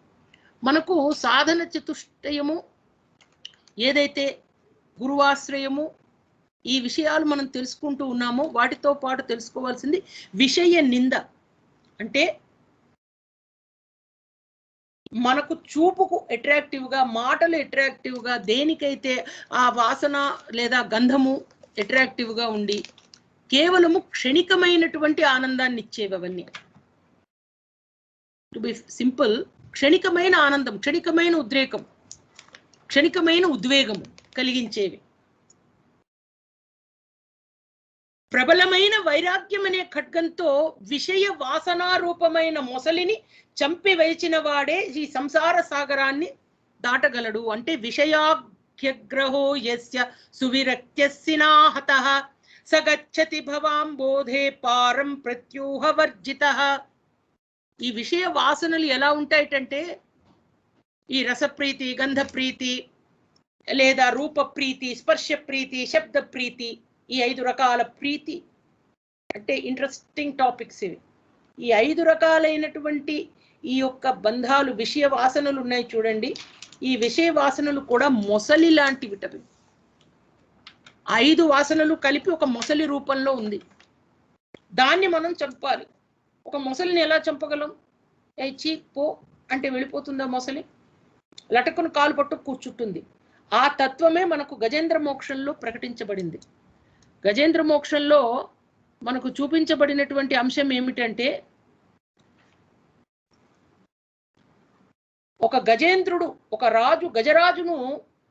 మనకు సాధన చతుష్టయము ఏదైతే గురువాశ్రయము, ఈ విషయాలు మనం తెలుసుకుంటూ ఉన్నామో వాటితో పాటు తెలుసుకోవాల్సింది విషయ నింద. అంటే మనకు చూపుకు అట్రాక్టివ్గా, మాటలు అట్రాక్టివ్గా, దేనికైతే ఆ వాసన లేదా గంధము అట్రాక్టివ్గా ఉండి కేవలము క్షణికమైనటువంటి ఆనందాన్ని ఇచ్చేవి అవన్నీ. టు బి సింపుల్, క్షణికమైన ఆనందం, క్షణికమైన ఉద్రేకం, క్షణికమైన ఉద్వేగము కలిగించేవి. ప్రబలమైన వైరాగ్యం అనే ఖడ్గంతో విషయ వాసనారూపమైన మొసలిని చంపివేచిన వాడే ఈ సంసార సాగరాన్ని దాటగలడు. అంటే విషయాగ్రహో యస్య సువిరక్త్యస్సినాహతః సగచ్చతి భవాంబోధే పారం ప్రత్యూహ వర్జితః. ఈ విషయ వాసనలు ఎలా ఉంటాయంటే ఈ రసప్రీతి, గంధప్రీతి, లేదా రూపప్రీతి, స్పర్శప్రీతి, శబ్దప్రీతి, ఈ 5 రకాల ప్రీతి. అంటే ఇంట్రెస్టింగ్ టాపిక్స్ ఇవి. ఈ 5 రకాలైనటువంటి ఈ యొక్క బంధాలు, విషయ వాసనలు ఉన్నాయి చూడండి. ఈ విషయ వాసనలు కూడా మొసలి లాంటివి. 5 వాసనలు కలిపి ఒక మొసలి రూపంలో ఉంది. దాన్ని మనం చంపాలి. ఒక మొసలిని ఎలా చంపగలం? చీక్ పో అంటే వెళ్ళిపోతుందా మొసలి? లటకును కాలు పట్టు కూర్చుంటుంది. ఆ తత్వమే మనకు గజేంద్ర మోక్షంలో ప్రకటించబడింది. గజేంద్ర మోక్షంలో మనకు చూపించబడినటువంటి అంశం ఏమిటంటే, ఒక గజేంద్రుడు, ఒక రాజు, గజరాజును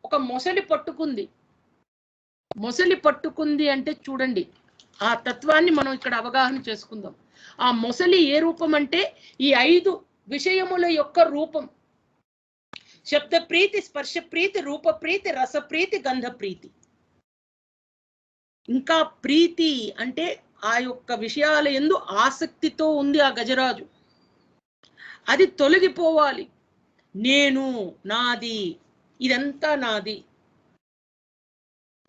ఒక మొసలి పట్టుకుంది. మొసలి పట్టుకుంది అంటే చూడండి, ఆ తత్వాన్ని మనం ఇక్కడ అవగాహన చేసుకుందాం. ఆ మొసలి ఏ రూపం అంటే ఈ 5 విషయముల యొక్క రూపం. శబ్ద ప్రీతి, స్పర్శ ప్రీతి, రూప ప్రీతి, రస ప్రీతి, గంధ ప్రీతి. ఇంకా ప్రీతి అంటే ఆ యొక్క విషయాల యందు ఆసక్తితో ఉంది ఆ గజరాజు. అది తొలగిపోవాలి. నేను, నాది, ఇదంతా నాది.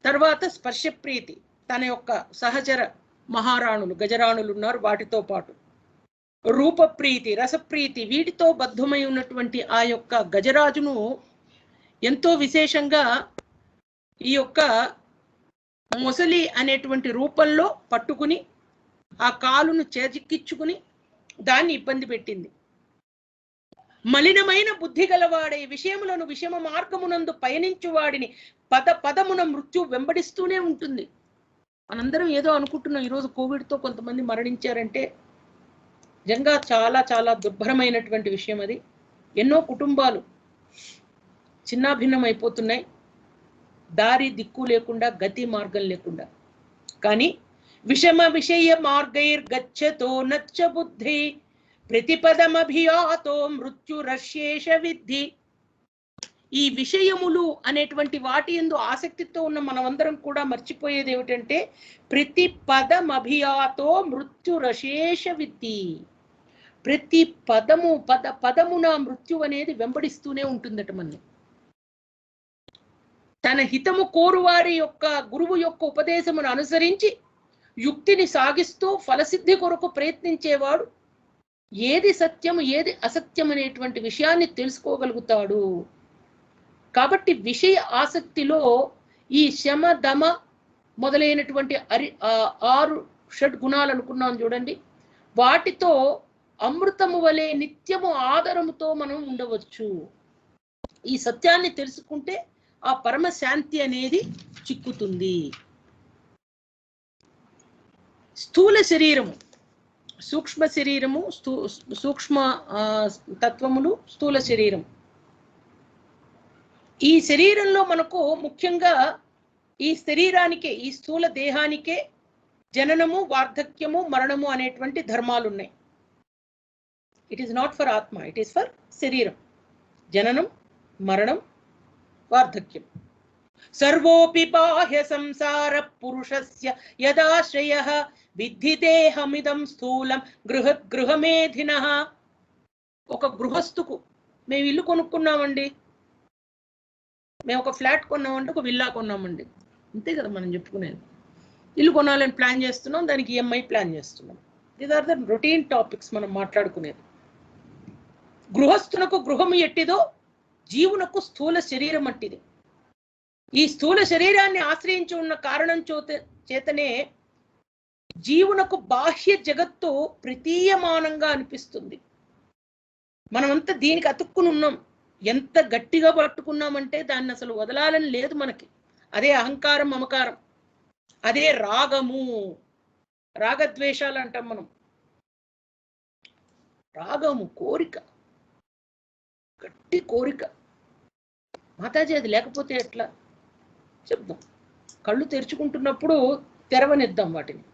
తర్వాత స్పర్శ ప్రీతి, తన యొక్క సహచర మహారాణులు గజరాణులు ఉన్నారు వాటితో పాటు. రూప ప్రీతి, రసప్రీతి, వీటితో బద్ధమై ఉన్నటువంటి ఆ యొక్క గజరాజును ఎంతో విశేషంగా ఈ యొక్క మొసలి అనేటువంటి రూపంలో పట్టుకుని ఆ కాలును చేజిక్కించుకుని దాన్ని ఇబ్బంది పెట్టింది. మలినమైన బుద్ధి గలవాడే విషయములను విషమ మార్గమునందు పయనించు వాడిని పద పదమున మృత్యు వెంబడిస్తూనే ఉంటుంది. మనందరం ఏదో అనుకుంటున్నాం, ఈరోజు కోవిడ్తో కొంతమంది మరణించారంటే నిజంగా చాలా చాలా దుర్భరమైనటువంటి విషయం అది. ఎన్నో కుటుంబాలు చిన్నాభిన్నం అయిపోతున్నాయి, దారి దిక్కు లేకుండా, గతి మార్గం లేకుండా. కానీ విషమ విషయ మార్గైర్గచ్చతో నచ్చ బుద్ధి ప్రతిపదమభియాతో మృత్యురశేష విద్ధి. ఈ విషయములు అనేటువంటి వాటి యందు ఆసక్తితో ఉన్న మనమందరం కూడా మర్చిపోయేది ఏమిటంటే ప్రతి పదమభియాతో మృత్యురశేష విద్ధి. ప్రతి పదము పదమున మృత్యు అనేది వెంబడిస్తూనే ఉంటుందట మనని. తన హితము కోరువారి యొక్క గురువు యొక్క ఉపదేశమును అనుసరించి యుక్తిని సాగిస్తూ ఫలసిద్ధి కొరకు ప్రయత్నించేవాడు ఏది సత్యం ఏది అసత్యం అనేటువంటి విషయాన్ని తెలుసుకోగలుగుతాడు. కాబట్టి విషయ ఆసక్తిలో ఈ శమ దమ మొదలైనటువంటి 6 షడ్గుణాలు అనుకున్నాం చూడండి, వాటితో అమృతము వలె నిత్యము ఆదరముతో మనం ఉండవచ్చు. ఈ సత్యాన్ని తెలుసుకుంటే ఆ పరమ శాంతి అనేది చిక్కుతుంది. స్థూల శరీరము, సూక్ష్మ శరీరము, సూక్ష్మ తత్వములు, స్థూల శరీరం. ఈ శరీరంలో మనకు ముఖ్యంగా ఈ శరీరానికే, ఈ స్థూల దేహానికే జననము, వార్ధక్యము, మరణము అనేటువంటి ధర్మాలు ఉన్నాయి. ఇట్ ఈస్ నాట్ ఫర్ ఆత్మ, ఇట్ ఈస్ ఫర్ శరీరం. జననం, మరణం, వార్ధక్యం. సర్వోపి బాహ్య సంసార పురుషస్య యదాశ్రయః విద్ధి దేహమిదం స్థూలం గృహమేధినః. ఒక గృహస్థుకు, మేము ఇల్లు కొనుక్కున్నామండి, మేము ఒక ఫ్లాట్ కొన్నామండి, ఒక విల్లా కొన్నామండి, అంతే కదా మనం చెప్పుకునేది. ఇల్లు కొనాలని ప్లాన్ చేస్తున్నాం, దానికి ఈఎంఐ ప్లాన్ చేస్తున్నాం. These are the routine topics మనం మాట్లాడుకునేది. గృహస్థునకు గృహము ఎట్టిదో జీవునకు స్థూల శరీరం అట్టిది. ఈ స్థూల శరీరాన్ని ఆశ్రయించి ఉన్న కారణం చేతనే జీవునకు బాహ్య జగత్తు ప్రతీయమానంగా అనిపిస్తుంది. మనమంతా దీనికి అతుక్కుని ఉన్నాం. ఎంత గట్టిగా పట్టుకున్నామంటే దాన్ని అసలు వదలాలని లేదు మనకి. అదే అహంకారం, మమకారం, అదే రాగము, రాగద్వేషాలు అంటాం మనం. రాగము కోరిక, గట్టి కోరిక. మాతాజీ అది లేకపోతే ఎట్లా చెప్దాం. కళ్ళు తెరుచుకుంటున్నప్పుడు తెరవనిద్దాం వాటిని.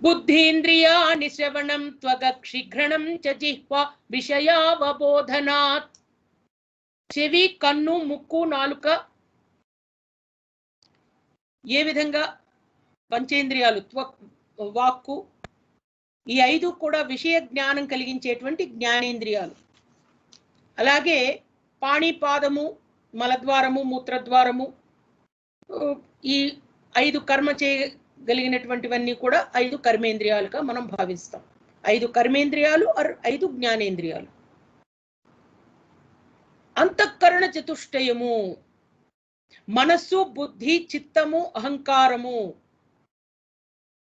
బుద్ధీంద్రియాని శ్రవణం త్వగక్షిఘ్రణం చ జిహ్వా విషయావబోధనాత్. చెవి, కన్ను, ముక్కు, నాలుక, ఏ విధంగా పంచేంద్రియాలు, వాక్కు, ఈ 5 కూడా విషయ జ్ఞానం కలిగించేటువంటి జ్ఞానేంద్రియాలు. అలాగే పాణిపాదము, మలద్వారము, మూత్రద్వారము, ఈ 5 కర్మ చేయగలిగినటువంటివన్నీ కూడా 5 కర్మేంద్రియాలుగా మనం భావిస్తాం. 5 కర్మేంద్రియాలు, 5 జ్ఞానేంద్రియాలు. అంతఃకరణ చతుష్టయము, మనస్సు, బుద్ధి, చిత్తము, అహంకారము.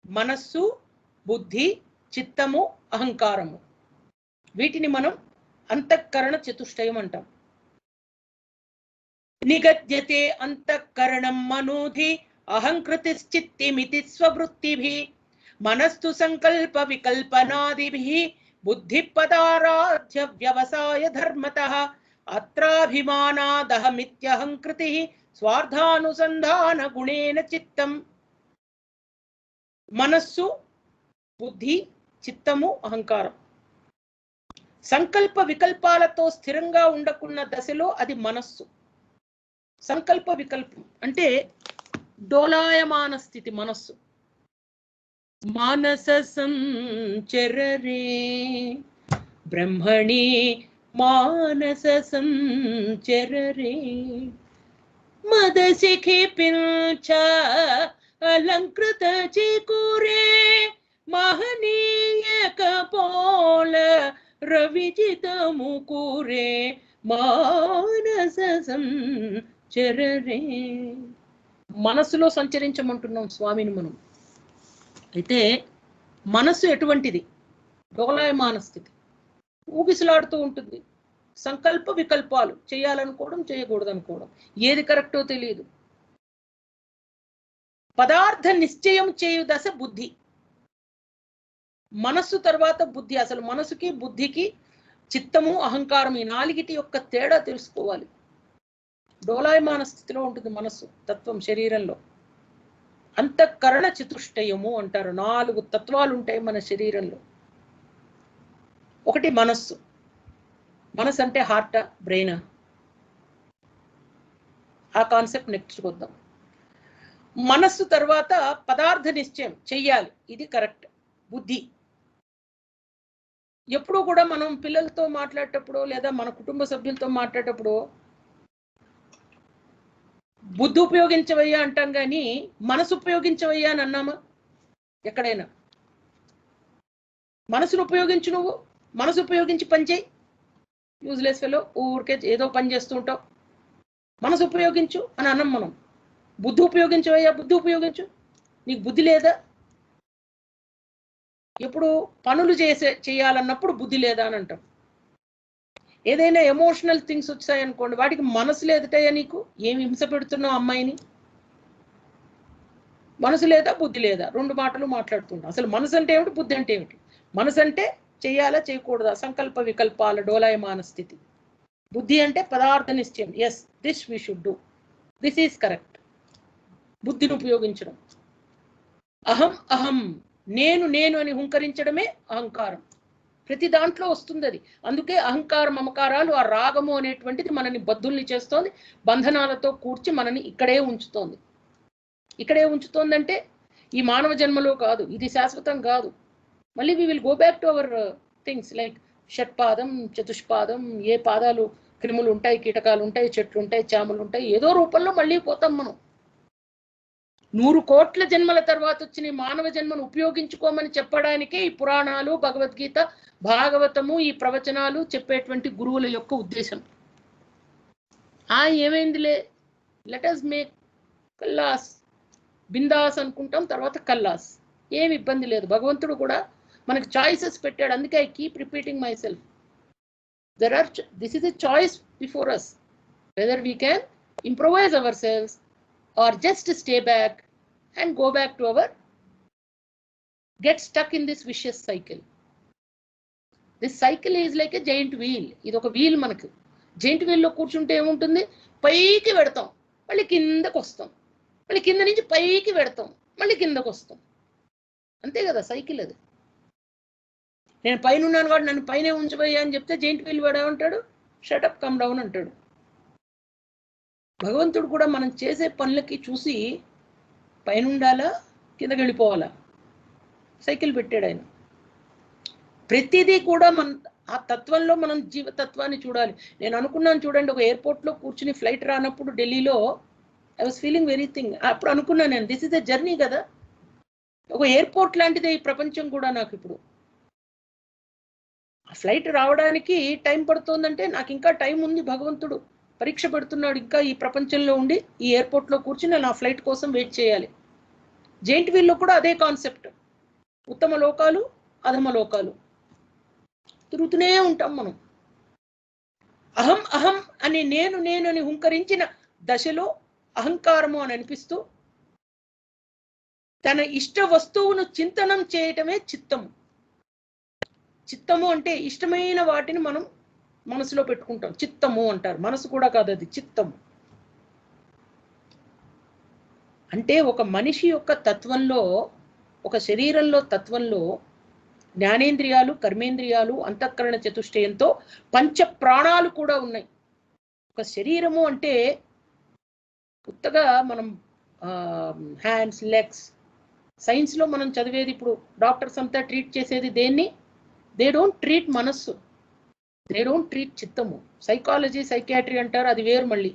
మనస్సు, బుద్ధి, చిత్తము, అహంకారము, వీటిని మనం అంతఃకరణ చతుష్టయం అంటాం. నిగద్యతే అంతఃకరణం మనోధి అహంకృతిశ్చిత్తిమితి స్వవృత్తిభి మనస్తు సంకల్ప వికల్పనాదిభిః బుద్ధి పదారాధ్య వ్యవసాయ ధర్మతః అత్రాభిమానాదహమిత్యహంకృతిః స్వార్థానుసంధాన గుణేన చిత్తం. మనస్సు, బుద్ధి, చిత్తము, అహంకారం. సంకల్ప వికల్పాలతో స్థిరంగా ఉండకున్న దశలో అది మనస్సు. సంకల్ప వికల్పం అంటే డోలాయమాన స్థితి మనస్సు. మానస సంచరరే బ్రహ్మణి మానస సంచరరే మదశిఖి పిల్చ అలంకృత చికురే మహనీయ కపోల రవిజిత ముకురే మానస సంచరరే. మనసులో సంచరించమంటున్నాం స్వామిని మనం. అయితే మనస్సు ఎటువంటిది? డోలాయమాన స్థితి, ఊగిసలాడుతూ ఉంటుంది. సంకల్ప వికల్పాలు, చేయాలనుకోవడం, చేయకూడదు అనుకోవడం, ఏది కరెక్టో తెలియదు. పదార్థ నిశ్చయం చేయు దశ బుద్ధి. మనస్సు తర్వాత బుద్ధి. అసలు మనసుకి బుద్ధికి చిత్తము అహంకారం ఈ నాలుగిటి యొక్క తేడా తెలుసుకోవాలి. డోలాయమాన స్థితిలో ఉంటుంది మనస్సు తత్వం శరీరంలో. అంతఃకరణ చతుష్టయము అంటారు. 4 తత్వాలు ఉంటాయి మన శరీరంలో. ఒకటి మనస్సు. మనస్సు అంటే హార్ట్, బ్రెయిన్. ఆ కాన్సెప్ట్ నెక్స్ట్ వద్దాం. మనస్సు తర్వాత పదార్థ నిశ్చయం చెయ్యాలి, ఇది కరెక్ట్. బుద్ధి. ఎప్పుడు కూడా మనం పిల్లలతో మాట్లాడేటప్పుడు లేదా మన కుటుంబ సభ్యులతో మాట్లాడేటప్పుడు బుద్ధి ఉపయోగించవయ్యా అంటాం కానీ మనసు ఉపయోగించవయ్యా అని అన్నామా ఎక్కడైనా? మనసును ఉపయోగించు, నువ్వు మనసు ఉపయోగించి పని చేయి. యూజ్లెస్ ఫెలో, ఊరికే ఏదో పని చేస్తూ ఉంటావు. మనసు ఉపయోగించు అని అన్నాం మనం. బుద్ధి ఉపయోగించవయ్యా, బుద్ధి ఉపయోగించు. నీకు బుద్ధి లేదా? ఎప్పుడు పనులు చేయాలన్నప్పుడు బుద్ధి లేదా అని అంటాం. ఏదైనా ఎమోషనల్ థింగ్స్ వచ్చాయనుకోండి, వాటికి మనసు లేదటయ్యా నీకు. ఏమి హింస పెడుతున్నావు అమ్మాయిని? మనసు లేదా, బుద్ధి లేదా? 2 మాటలు మాట్లాడుతున్నాం. అసలు మనసు అంటే ఏమిటి, బుద్ధి అంటే ఏమిటి? మనసు అంటే చెయ్యాలా చేయకూడదా, సంకల్ప వికల్పాల డోలాయమాన స్థితి. బుద్ధి అంటే పదార్థ నిశ్చయం. Yes, this we should do, this is correct. బుద్ధిని ఉపయోగించడం. అహం అహం, నేను నేను అని హుంకరించడమే అహంకారం. ప్రతి దాంట్లో వస్తుంది అది. అందుకే అహంకార మమకారాలు, ఆ రాగము అనేటువంటిది మనని బద్ధుల్ని చేస్తోంది, బంధనాలతో కూర్చి మనని ఇక్కడే ఉంచుతోంది. ఇక్కడే ఉంచుతోందంటే ఈ మానవ జన్మలో కాదు, ఇది శాశ్వతం కాదు. మళ్ళీ we will go back to our things like షట్పాదం, చతుష్పాదం. ఏ పాదాలు క్రిములు ఉంటాయి, కీటకాలు ఉంటాయి, చెట్లు ఉంటాయి, చాములు ఉంటాయి, ఏదో రూపంలో మళ్ళీ పోతాం మనం. 100 కోట్ల జన్మల తర్వాత వచ్చిన మానవ జన్మను ఉపయోగించుకోమని చెప్పడానికే ఈ పురాణాలు, భగవద్గీత, భాగవతము, ఈ ప్రవచనాలు చెప్పేటువంటి గురువుల యొక్క ఉద్దేశం. ఏమైందిలే, లెట్ us మేక్ కల్లాస్, బిందాస్ అనుకుంటాం, తర్వాత కల్లాస్. ఏమి ఇబ్బంది లేదు. భగవంతుడు కూడా మనకు చాయిసెస్ పెట్టాడు. అందుకే I keep repeating myself. This is a choice before us, whether we can improvise ourselves or just stay back and go back to our get stuck in this vicious cycle. This cycle is like a giant wheel. ఇది ఒక వీల్. మనకు జైంట్ వీల్ లో కూర్చుంటే ఏముంటుంది, పైకి పెడతాం, మళ్ళీ కిందకు వస్తాం, మళ్ళీ కింద నుంచి పైకి పెడతాం, మళ్ళీ కిందకు వస్తాం. అంతే కదా సైకిల్ అది. నేను పైన ఉన్నాను వాడు నన్ను పైనే ఉంచబోయా అని చెప్తే జైంట్ వీల్ వాడు ఏమంటాడు, షటప్ కమ్ డౌన్ అంటాడు. భగవంతుడు కూడా మనం చేసే పనులకి చూసి పైన ఉండాలా, కిందకి వెళ్ళిపోవాలా, సైకిల్ పెట్టాడు ఆయన. ప్రతిదీ కూడా ఆ తత్వంలో మనం జీవతత్వాన్ని చూడాలి. నేను అనుకున్నాను చూడండి, ఒక ఎయిర్పోర్ట్లో కూర్చుని ఫ్లైట్ రానప్పుడు ఢిల్లీలో I was feeling very thing. అప్పుడు అనుకున్నాను నేను, దిస్ ఇస్ ఎ జర్నీ కదా, ఒక ఎయిర్పోర్ట్ లాంటిదే ఈ ప్రపంచం కూడా నాకు. ఇప్పుడు ఆ ఫ్లైట్ రావడానికి టైం పడుతోందంటే నాకు ఇంకా టైం ఉంది. భగవంతుడు పరీక్ష పెడుతున్నాడు. ఇంకా ఈ ప్రపంచంలో ఉండి ఈ ఎయిర్పోర్ట్లో కూర్చుని నా ఫ్లైట్ కోసం వెయిట్ చేయాలి. జైంట్ వీల్లో కూడా అదే కాన్సెప్ట్. ఉత్తమ లోకాలు, అధమ లోకాలు తిరుగుతూనే ఉంటాం మనం. అహం అహం అని నేను నేను అని హుంకరించిన దశలో అహంకారము అని అనిపిస్తూ తన ఇష్ట వస్తువును చింతనం చేయటమే చిత్తము. చిత్తము అంటే ఇష్టమైన వాటిని మనం మనసులో పెట్టుకుంటాం, చిత్తము అంటారు. మనసు కూడా కాదు, అది చిత్తము. అంటే ఒక మనిషి యొక్క తత్వంలో ఒక శరీరంలో తత్వంలో జ్ఞానేంద్రియాలు, కర్మేంద్రియాలు, అంతఃకరణ చతుష్టయంతో పంచ ప్రాణాలు కూడా ఉన్నాయి. ఒక శరీరము అంటే కొత్తగా మనం హ్యాండ్స్, లెగ్స్, సైన్స్లో మనం చదివేది, ఇప్పుడు డాక్టర్స్ అంతా ట్రీట్ చేసేది దేన్ని? దే డోంట్ ట్రీట్ మనస్సు, దే డోంట్ ట్రీట్ చిత్తము. సైకాలజీ, సైకియాట్రీ అంటారు, అది వేరు. మళ్ళీ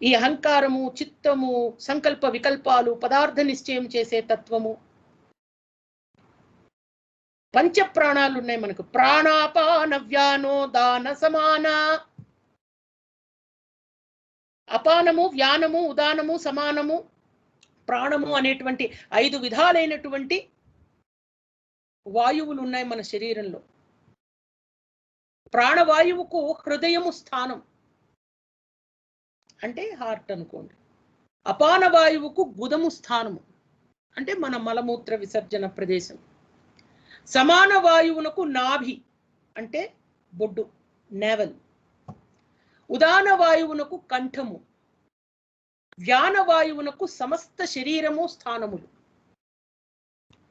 ఈ అహంకారము, చిత్తము, సంకల్ప వికల్పాలు, పదార్థ నిశ్చయం చేసే తత్వము, పంచ ప్రాణాలు ఉన్నాయి మనకు. ప్రాణాపాన వ్యానో దాన సమాన. అపానము, వ్యానము, ఉదానము, సమానము, ప్రాణము అనేటువంటి 5 విధాలైనటువంటి వాయువులు ఉన్నాయి మన శరీరంలో. ప్రాణవాయువుకు హృదయము స్థానం, అంటే హార్ట్ అనుకోండి. అపాన వాయువుకు గుదము స్థానము, అంటే మన మలమూత్ర విసర్జన ప్రదేశం. సమాన వాయువునకు నాభి, అంటే బొడ్డు, నేవల్. ఉదాన వాయువునకు కంఠము. వ్యాన వాయువునకు సమస్త శరీరము స్థానములు.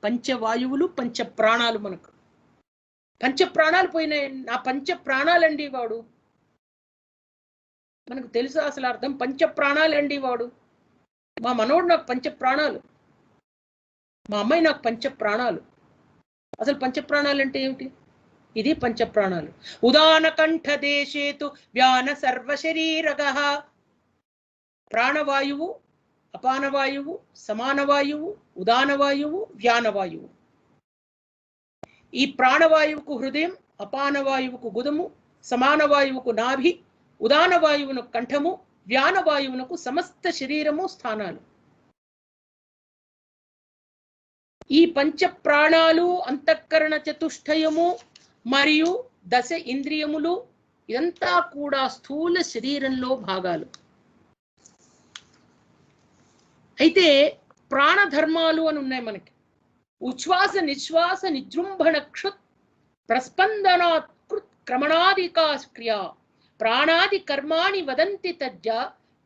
పంచవాయువులు, పంచ ప్రాణాలు మనకు. పంచ ప్రాణాలు పోయినాయి. ఆ పంచ ప్రాణాలండి వాడు. మనకు తెలుసా అసలు అర్థం? పంచ ప్రాణాలండి వాడు. మా మనోడు నాకు పంచ ప్రాణాలు, మా అమ్మాయి నాకు పంచ ప్రాణాలు. అసలు పంచ ప్రాణాలు అంటే ఏమిటి? ఇది పంచ ప్రాణాలు. ఉదాన కంఠ దేశేతు వ్యాన సర్వశరీరగః. ప్రాణవాయువు, అపానవాయువు, సమానవాయువు, ఉదానవాయువు, వ్యానవాయువు. ఈ ప్రాణవాయువుకు హృదయం, అపానవాయువుకు గుదము, సమానవాయువుకు నాభి, ఉదానవాయువునకు కంఠము, వ్యానవాయువునకు సమస్త శరీరము స్థానాలు. ఈ పంచ ప్రాణాలు, అంతఃకరణ చతుష్టయము మరియు 10 ఇంద్రియములు, ఇదంతా కూడా స్థూల శరీరంలో భాగాలు. అయితే ప్రాణధర్మాలు అని ఉన్నాయి మనకి. ఉచ్ఛ్వాస, నిశ్వాస, నిజృంభణ, క్షుత్, ప్రస్పందనాత్కృత్, క్రమణాదికా క్రియా ప్రాణాది కర్మాణి వదంతి తజ్జ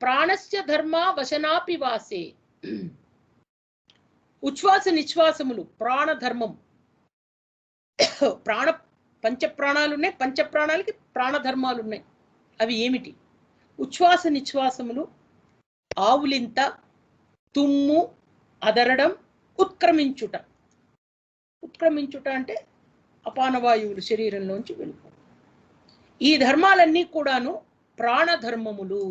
ప్రాణస్య ధర్మ వశనాపి వాసే. ఉచ్ఛ్వాస నిశ్వాసములు ప్రాణధర్మం. పంచ ప్రాణాలు ఉన్నాయి, పంచ ప్రాణాలకి ప్రాణధర్మాలు ఉన్నాయి. అవి ఏమిటి? ఉచ్ఛ్వాస నిశ్వాసములు ఆవులింత, తుమ్ము, అదరడం, ఉత్క్రమించుట. ఉత్క్రమించుట అంటే అపానవాయువులు శరీరంలోంచి వెళ్ళిపోవడం. ఈ ధర్మాలన్నీ కూడాను ప్రాణధర్మములు.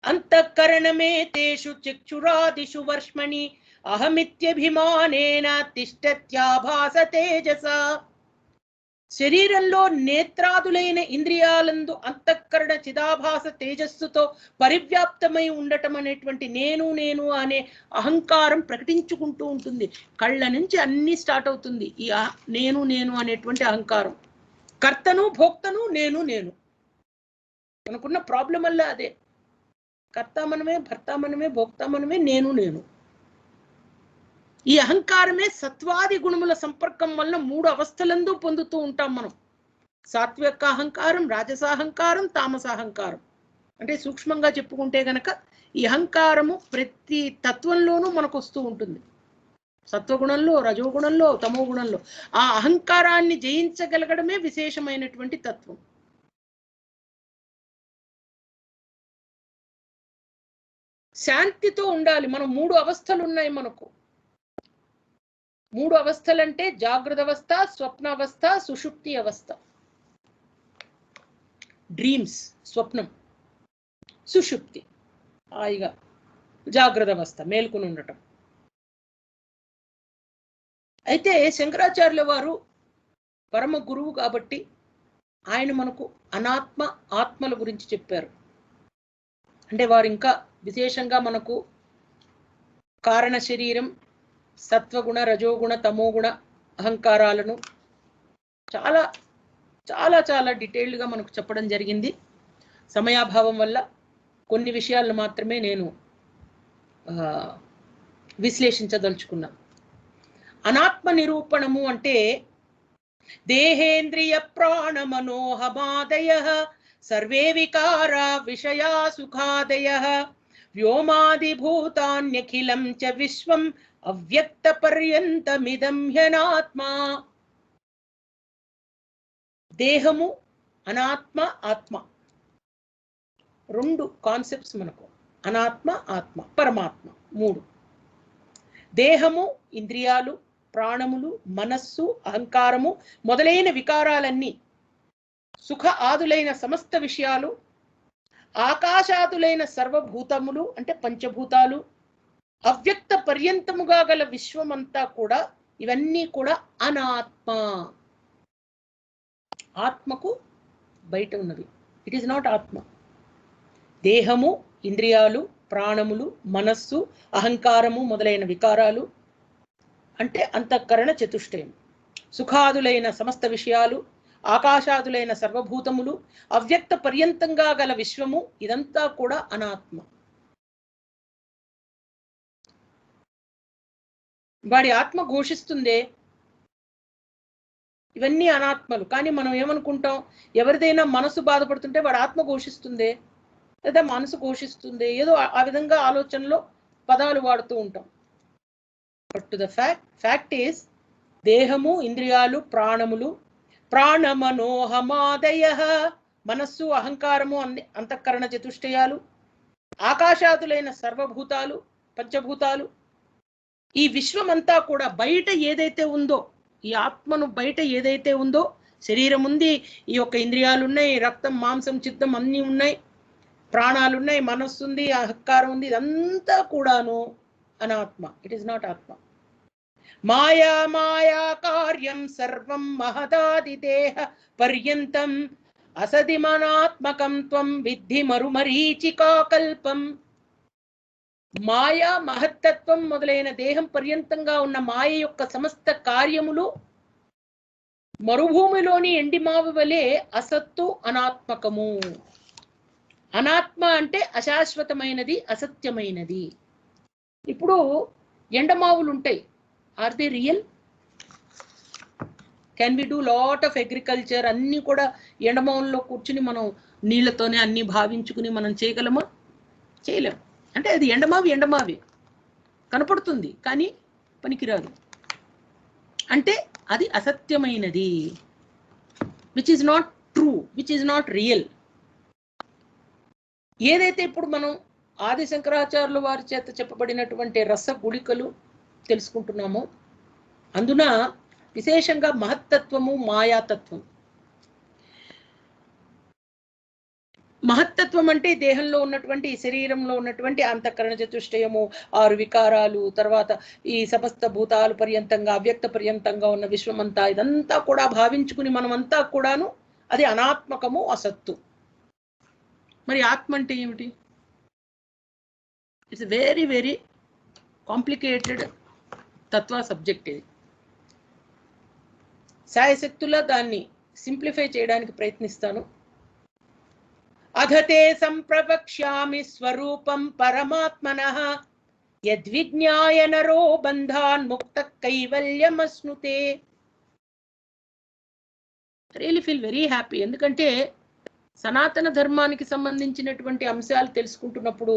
అంతఃకరణమే తేషు చక్షురాదిషు వర్ష్మణి అహమిత్యభిమానేన తిష్టత్యాభాస తేజస. శరీరంలో నేత్రాదులైన ఇంద్రియాలందు అంతఃకరణ చిదాభాస తేజస్సుతో పరివ్యాప్తమై ఉండటం అనేటువంటి నేను నేను అనే అహంకారం ప్రకటించుకుంటూ ఉంటుంది. కళ్ళ నుంచి అన్ని స్టార్ట్ అవుతుంది ఈ నేను నేను అనేటువంటి అహంకారం. కర్తను, భోక్తను, నేను నేను. మనకున్న ప్రాబ్లం వల్ల అదే. కర్త మనమే, భర్త మనమే, భోక్త మనమే, నేను నేను. ఈ అహంకారమే సత్వాది గుణముల సంపర్కం వలన 3 అవస్థలందు పొందుతూ ఉంటాం మనం. సాత్విక అహంకారం, రాజసాహంకారం, తామసాహంకారం. అంటే సూక్ష్మంగా చెప్పుకుంటే గనక ఈ అహంకారము ప్రతి తత్వంలోనూ మనకు వస్తూ ఉంటుంది. సత్వగుణంలో, రజోగుణంలో, తమో గుణంలో. ఆ అహంకారాన్ని జయించగలగడమే విశేషమైనటువంటి తత్వం. శాంతితో ఉండాలి. మనం 3 అవస్థలు ఉన్నాయి మనకు. 3 అవస్థలంటే జాగ్రత్త అవస్థ, స్వప్న అవస్థ, సుషుప్తి అవస్థ. డ్రీమ్స్ స్వప్నం, సుషుప్తి హాయిగా, జాగ్రత్త అవస్థ మేల్కొని ఉండటం. అయితే శంకరాచార్యుల వారు పరమ గురువు కాబట్టి ఆయన మనకు అనాత్మ, ఆత్మల గురించి చెప్పారు. అంటే వారు ఇంకా విశేషంగా మనకు కారణ శరీరం, సత్వగుణ, రజోగుణ, తమోగుణ అహంకారాలను చాలా చాలా చాలా డీటెయిల్డ్గా మనకు చెప్పడం జరిగింది. సమయాభావం వల్ల కొన్ని విషయాలను మాత్రమే నేను విశ్లేషించదలుచుకున్నా. అనాత్మ నిరూపణము అంటే దేహేంద్రియ ప్రాణ మనోహమాదయ సర్వే వికారా విషయా సుఖాదయ వ్యోమాదిభూతాన్యఖిలం చ విశ్వం అవ్యక్త పర్యంతమిదం హ్యనాత్మా. దేహము, అనాత్మ, ఆత్మ, రెండు కాన్సెప్ట్స్ మనకు. అనాత్మ, ఆత్మ, పరమాత్మ, మూడు. దేహము, ఇంద్రియాలు, ప్రాణములు, మనస్సు, అహంకారము మొదలైన వికారాలన్నీ, సుఖ ఆదులైన సమస్త విషయాలు, ఆకాశాదులైన సర్వభూతములు అంటే పంచభూతాలు, అవ్యక్త పర్యంతముగా గల విశ్వమంతా కూడా, ఇవన్నీ కూడా అనాత్మ. ఆత్మకు బయట ఉన్నవి. ఇట్ ఈస్ నాట్ ఆత్మ. దేహము, ఇంద్రియాలు, ప్రాణములు, మనస్సు, అహంకారము మొదలైన వికారాలు అంటే అంతఃకరణ చతుష్టయం, సుఖాదులైన సమస్త విషయాలు, ఆకాశాదులైన సర్వభూతములు, అవ్యక్త పర్యంతంగా గల విశ్వము, ఇదంతా కూడా అనాత్మ. వాడి ఆత్మ ఘోషిస్తుందే, ఇవన్నీ అనాత్మలు. కానీ మనం ఏమనుకుంటాం, ఎవరిదైనా మనసు బాధపడుతుంటే వాడి ఆత్మ ఘోషిస్తుందే, లేదా మనసు ఘోషిస్తుంది, ఏదో ఆ విధంగా ఆలోచనలో పదాలు వాడుతూ ఉంటాం. But to the fact is, దేహము, ఇంద్రియాలు, ప్రాణములు, ప్రాణమనోహమాదయ, మనస్సు, అహంకారము, అంతఃకరణ చతుష్టయాలు, ఆకాశాదులైన సర్వభూతాలు, పంచభూతాలు, ఈ విశ్వమంతా కూడా బయట ఏదైతే ఉందో, ఈ ఆత్మను బయట ఏదైతే ఉందో, శరీరం ఉంది, ఈ యొక్క ఇంద్రియాలు ఉన్నాయి, రక్తం, మాంసం, చిత్తం అన్నీ ఉన్నాయి, ప్రాణాలు ఉన్నాయి, మనస్సు ఉంది, అహంకారం ఉంది, ఇదంతా కూడాను అనాత్మ. ఇట్ ఈస్ నాట్ ఆత్మ. మాయా మాయా కార్యం సర్వం మహదాదిదేహ పర్యంతం అసదిమనాత్మకం త్వం విద్ధి మరుమరీచికాకల్పం. మాయా మహత్తత్వం మొదలైన దేహం పర్యంతంగా ఉన్న మాయ యొక్క సమస్త కార్యములు మరుభూమిలోని ఎండిమావి వలె అసత్తు, అనాత్మకము. అనాత్మ అంటే అశాశ్వతమైనది, అసత్యమైనది. ఇప్పుడు ఎండమావులు ఉంటాయి, are they real? Can we do lot of agriculture? అన్నీ కూడా ఎండమావుల్లో కూర్చుని మనం నీళ్లతోనే అన్ని భావించుకుని మనం చేయగలమా? చేయలేం. అంటే అది ఎండమావి కనపడుతుంది కానీ పనికిరాదు. అంటే అది అసత్యమైనది, which is not true, which is not real. ఏదైతే ఇప్పుడు మనం ఆది శంకరాచార్యుల వారి చేత చెప్పబడినటువంటి రస గుళికలు తెలుసుకుంటున్నామో, అందున విశేషంగా మహత్తత్వము, మాయాతత్వం. మహత్తత్వం అంటే దేహంలో ఉన్నటువంటి, శరీరంలో ఉన్నటువంటి అంతఃకరణ చతుష్టయము, 6 వికారాలు, తర్వాత ఈ సమస్త భూతాలు పర్యంతంగా, అవ్యక్త పర్యంతంగా ఉన్న విశ్వమంతా, ఇదంతా కూడా భావించుకుని మనమంతా కూడాను అది అనాత్మకము, అసత్తు. మరి ఆత్మ అంటే ఏమిటి? It's very very complicated Tattva subject ఇది. శాయశక్తులా దాన్ని సింప్లిఫై చేయడానికి ప్రయత్నిస్తాను. అధతే సంప్రవక్ష్యామి స్వరూపం పరమాత్మనః యద్విజ్ఞాయ నరో బంధాన్ ముక్త కైవల్యమస్నుతే. Really feel very happy. ఎందుకంటే సనాతన ధర్మానికి సంబంధించినటువంటి అంశాలు తెలుసుకుంటున్నప్పుడు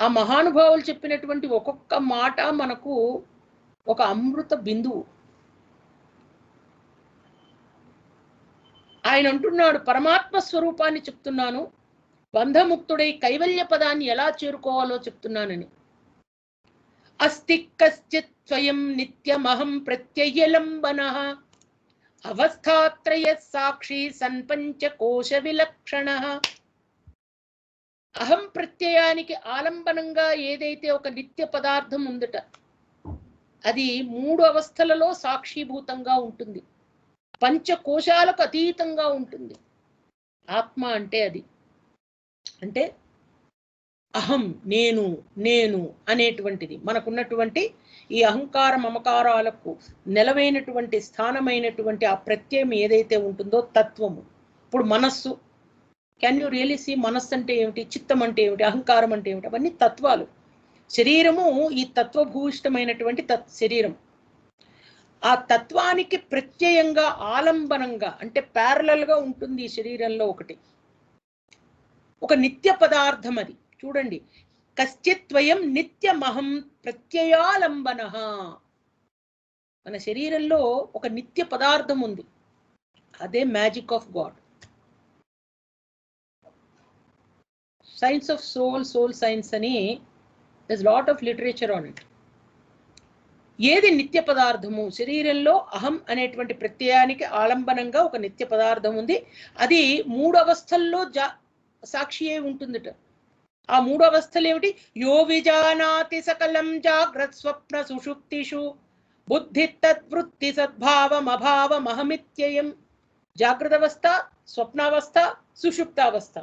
ఆ మహానుభావులు చెప్పినటువంటి ఒక్కొక్క మాట మనకు ఒక అమృత బిందువు. ఆయన అంటున్నాడు, పరమాత్మ స్వరూపాన్ని చెప్తున్నాను, బంధముక్తుడై కైవల్య పదాన్ని ఎలా చేరుకోవాలో చెప్తున్నానని. అస్తి కశ్చిత్ స్వయం నిత్యమహం ప్రత్యయలంబనః అవస్థాత్రయ సాక్షి సన్పంచకోశ విలక్షణః. అహం ప్రత్యయానికి ఆలంబనంగా ఏదైతే ఒక నిత్య పదార్థం ఉందట, అది 3 అవస్థలలో సాక్షిభూతంగా ఉంటుంది, పంచకోశాలకు అతీతంగా ఉంటుంది. ఆత్మ అంటే అది. అంటే అహం, నేను, నేను అనేటువంటిది మనకున్నటువంటి ఈ అహంకార మమకారాలకు నెలవైనటువంటి స్థానమైనటువంటి ఆ ప్రత్యయం ఏదైతే ఉంటుందో తత్వము. ఇప్పుడు మనస్సు, కెన్ యూ రియలీ సీ మనస్సు అంటే ఏమిటి, చిత్తం అంటే ఏమిటి, అహంకారం అంటే ఏమిటి, అవన్నీ తత్వాలు. శరీరము ఈ తత్వభూయిష్టమైనటువంటి శరీరం. ఆ తత్వానికి ప్రత్యయంగా, ఆలంబనంగా అంటే ప్యారలల్ గా ఉంటుంది ఈ శరీరంలో ఒకటి. ఒక నిత్య పదార్థం అది. చూడండి, కశ్చిత్వయం నిత్యమహం ప్రత్యయాలంబన. మన శరీరంలో ఒక నిత్య పదార్థం ఉంది, అదే magic of God. Science of soul science అని there's lot of literature on it. ఏది నిత్య పదార్థము? శరీరంలో అహం అనేటువంటి ప్రత్యయానికి ఆలంబనంగా ఒక నిత్య పదార్థం ఉంది. అది 3 అవస్థల్లో సాక్షి అయి ఉంటుందట. ఆ 3 అవస్థలు ఏమిటి? యో విజానాతి సకలం జాగ్రత్ స్వప్న సుషుప్తిషు బుద్ధి తద్వృత్తి సద్భావం అభావమహమిత్యయం. జాగ్రత్త అవస్థ, స్వప్నావస్థ, సుషుప్తావస్థ,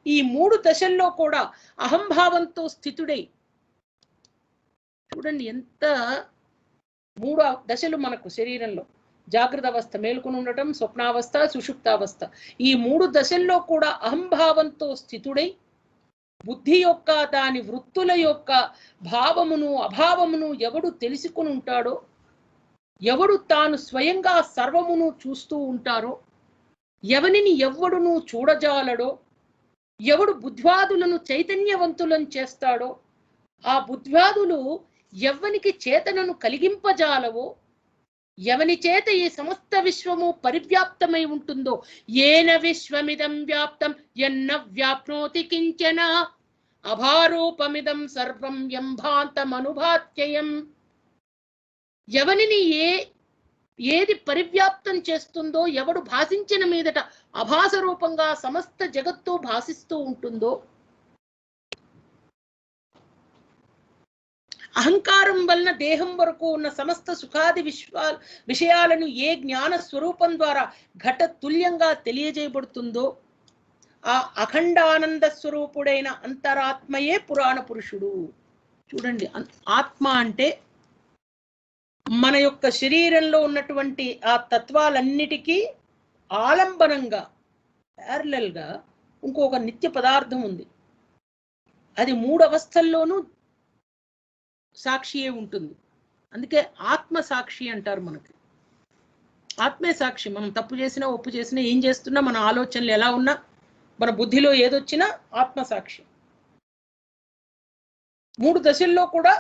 ఈ 3 దశల్లో కూడా అహంభావంతో స్థితుడై, చూడండి ఎంత 3 దశలు మనకు శరీరంలో. జాగ్రత్త అవస్థ మేలుకొని ఉండటం, స్వప్నావస్థ, సుషుప్తావస్థ. ఈ 3 దశల్లో కూడా అహంభావంతో స్థితుడై బుద్ధి యొక్క దాని వృత్తుల యొక్క భావమును అభావమును ఎవడు తెలుసుకుని ఉంటాడో, ఎవడు తాను స్వయంగా సర్వమును చూస్తూ ఉంటారో, ఎవనిని ఎవ్వడును చూడజాలడో, ఎవడు బుద్ధ్వాదులను చైతన్యవంతులను చేస్తాడో, ఆ బుద్ధ్వాదులు ఎవ్వనికి చేతనను కలిగింపజాలవో, ఎవని చేత ఈ సమస్త విశ్వము పరివ్యాప్తమై ఉంటుందో, ఏన విశ్వమిదం వ్యాప్తం ఎన్న వ్యాప్నోతి కించన అభారూపమిదం సర్వం ఎంభాంతమనుభాత్యయం. ఎవనిని ఏది పరివ్యాప్తం చేస్తుందో, ఎవడు భాషించిన మీదట అభాస రూపంగా సమస్త జగత్తు భాషిస్తూ ఉంటుందో, అహంకారం వలన దేహం వరకు ఉన్న సమస్త సుఖాది విషయాలను ఏ జ్ఞాన స్వరూపం ద్వారా ఘట తుల్యంగా తెలియజేయబడుతుందో, ఆ అఖండానంద స్వరూపుడైన అంతరాత్మయే పురాణ పురుషుడు. చూడండి, ఆత్మ అంటే మన యొక్క శరీరంలో ఉన్నటువంటి ఆ తత్వాలన్నిటికీ ఆలంబనంగా ప్యారలల్ గా ఇంకొక నిత్య పదార్థం ఉంది. అది 3 అవస్థల్లోనూ సాక్షియే ఉంటుంది. అందుకే ఆత్మ సాక్షి అంటారు. మనకి ఆత్మే సాక్షి. మనం తప్పు చేసినా ఒప్పు చేసినా, ఏం చేస్తున్నా, మన ఆలోచనలు ఎలా ఉన్నా, మన బుద్ధిలో ఏదొచ్చినా ఆత్మ సాక్షి. 3 దశల్లో కూడా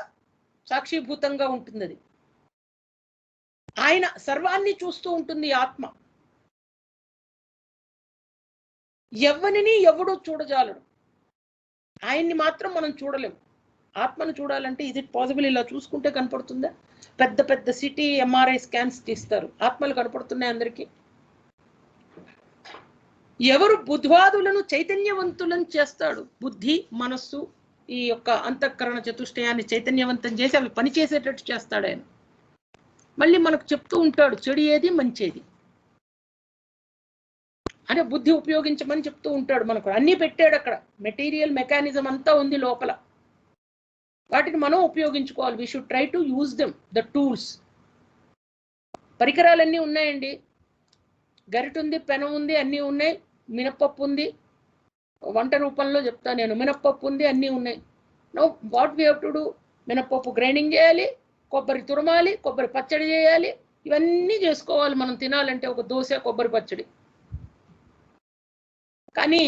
సాక్షిభూతంగా ఉంటుంది అది. ఆయన సర్వాన్ని చూస్తూ ఉంటుంది ఆత్మ. ఎవ్వనిని ఎవడు చూడజాలడు. ఆయన్ని మాత్రం మనం చూడలేము. ఆత్మను చూడాలంటే ఇది పాసిబుల్? ఇలా చూసుకుంటే కనపడుతుందా? పెద్ద పెద్ద సిటీ ఎంఆర్ఐ స్కాన్స్ తీస్తారు, ఆత్మలు కనపడుతున్నాయి అందరికీ. ఎవరు బుద్ధ్వాదులను చైతన్యవంతులను చేస్తాడు? బుద్ధి, మనస్సు, ఈ యొక్క అంతఃకరణ చతుష్టయాన్ని చైతన్యవంతం చేసి అవి పనిచేసేటట్టు చేస్తాడు ఆయన. మళ్ళీ మనకు చెప్తూ ఉంటాడు చెడు ఏది మంచేది అంటే బుద్ధి ఉపయోగించమని చెప్తూ ఉంటాడు. మనకు అన్నీ పెట్టాడు అక్కడ, మెటీరియల్ మెకానిజం అంతా ఉంది లోపల. వాటిని మనం ఉపయోగించుకోవాలి. We should try to use them, the tools. పరికరాలన్నీ ఉన్నాయండి. గరిట ఉంది, పెనం ఉంది, అన్నీ ఉన్నాయి. మినప్పప్పు ఉంది, వంట రూపంలో చెప్తా నేను. మినప్పప్పు ఉంది, అన్నీ ఉన్నాయి. No, what we have to do? మినప్పప్పు గ్రైండింగ్ చేయాలి, కొబ్బరి తురమాలి, కొబ్బరి పచ్చడి చేయాలి, ఇవన్నీ చేసుకోవాలి మనం తినాలంటే. ఒక దోశ, కొబ్బరి పచ్చడి. కానీ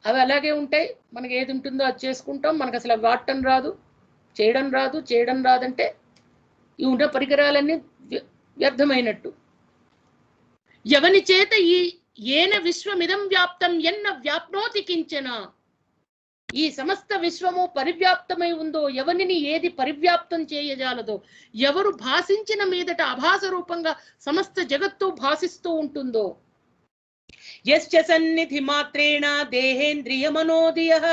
అవి అలాగే ఉంటాయి. మనకి ఏది ఉంటుందో అది చేసుకుంటాం. మనకు అసలు వాడటం రాదు, చేయడం రాదంటే ఈ ఉన్న పరికరాలన్నీ వ్యర్థమైనట్టు. ఎవని చేత ఈ ఏన విశ్వమిదం వ్యాప్తం ఎన్న వ్యాప్నోతి కించన. ఈ సమస్త విశ్వము పరివ్యాప్తమై ఉందో, ఎవనిని ఏది పరివ్యాప్తం చేయజాలదో, ఎవరు భాషించిన మీదట అభాస రూపంగా సమస్త జగత్తు భాషిస్తూ ఉంటుందో, యశ్చ సన్నిధి మాత్రేణ దేహేంద్రియ మనోదియః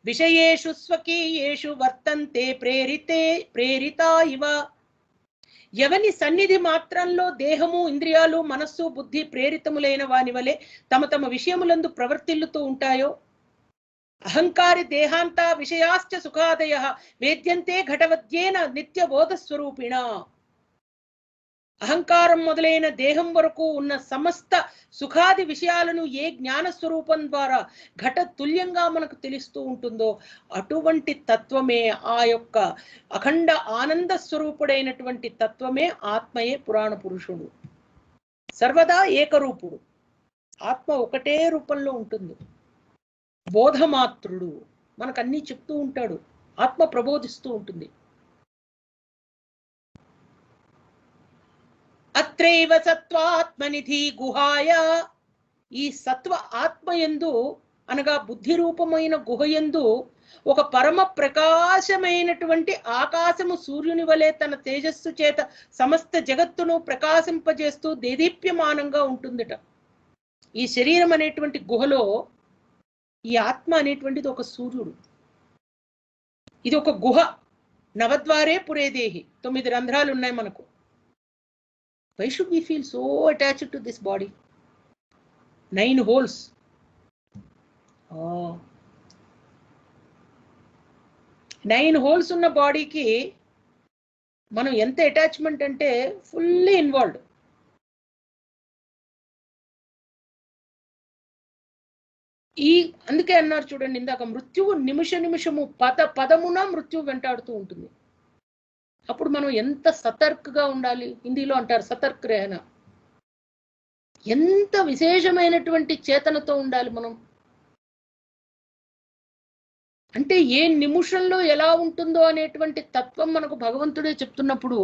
విషయేషు స్వకీయేషు వర్తంతే ప్రేరితా ఇవ. ఎవని సన్నిధి మాత్రంలో దేహము, ఇంద్రియాలు, మనస్సు, బుద్ధి ప్రేరితములైన వాని వలె తమ తమ విషయములందు ప్రవర్తిల్లుతూ ఉంటాయో, అహంకారి దేహాంత విషయాశ్చ సుఖాదయః వేద్యంతే ఘటవద్యేన నిత్యబోధ స్వరూపిణ. అహంకారం మొదలైన దేహం వరకు ఉన్న సమస్త సుఖాది విషయాలను ఏ జ్ఞాన స్వరూపం ద్వారా ఘట తుల్యంగా మనకు తెలుస్తూ ఉంటుందో, అటువంటి తత్వమే, ఆ యొక్క అఖండ ఆనంద స్వరూపుడైనటువంటి తత్వమే ఆత్మయే పురాణ పురుషుడు. సర్వదా ఏకరూపుడు. ఆత్మ ఒకటే రూపంలో ఉంటుంది. బోధమాత్రుడు, మనకు అన్నీ చెప్తూ ఉంటాడు, ఆత్మ ప్రబోధిస్తూ ఉంటుంది. అత్రైవ సత్వాత్మనిధి గుహాయ, ఈ సత్వ ఆత్మయందు అనగా బుద్ధి రూపమైన గుహయందు ఒక పరమ ప్రకాశమైనటువంటి ఆకాశము సూర్యుని వలె తన తేజస్సు చేత సమస్త జగత్తును ప్రకాశింపజేస్తూ దేదీప్యమానంగా ఉంటుందట. ఈ శరీరం అనేటువంటి గుహలో ఈ ఆత్మ అనేటువంటిది ఒక సూర్యుడు. ఇది ఒక గుహ. నవద్వారే పురేదేహి, 9 రంధ్రాలు ఉన్నాయి మనకు. Why should we feel so attached to this body? 9 holes. 9 holes ఉన్న బాడీకి మనం ఎంత అటాచ్మెంట్ అంటే ఫుల్లీ ఇన్వాల్వ్డ్. అందుకే అన్నారు చూడండి ఇందాక, మృత్యువు నిమిష నిమిషము పదమున మృత్యువు వెంటాడుతూ ఉంటుంది. అప్పుడు మనం ఎంత సతర్క్గా ఉండాలి. హిందీలో అంటారు సతర్క్ రేహనా. ఎంత విశేషమైనటువంటి చేతనతో ఉండాలి మనం. అంటే ఏ నిమిషంలో ఎలా ఉంటుందో అనేటువంటి తత్వం మనకు భగవంతుడే చెప్తున్నప్పుడు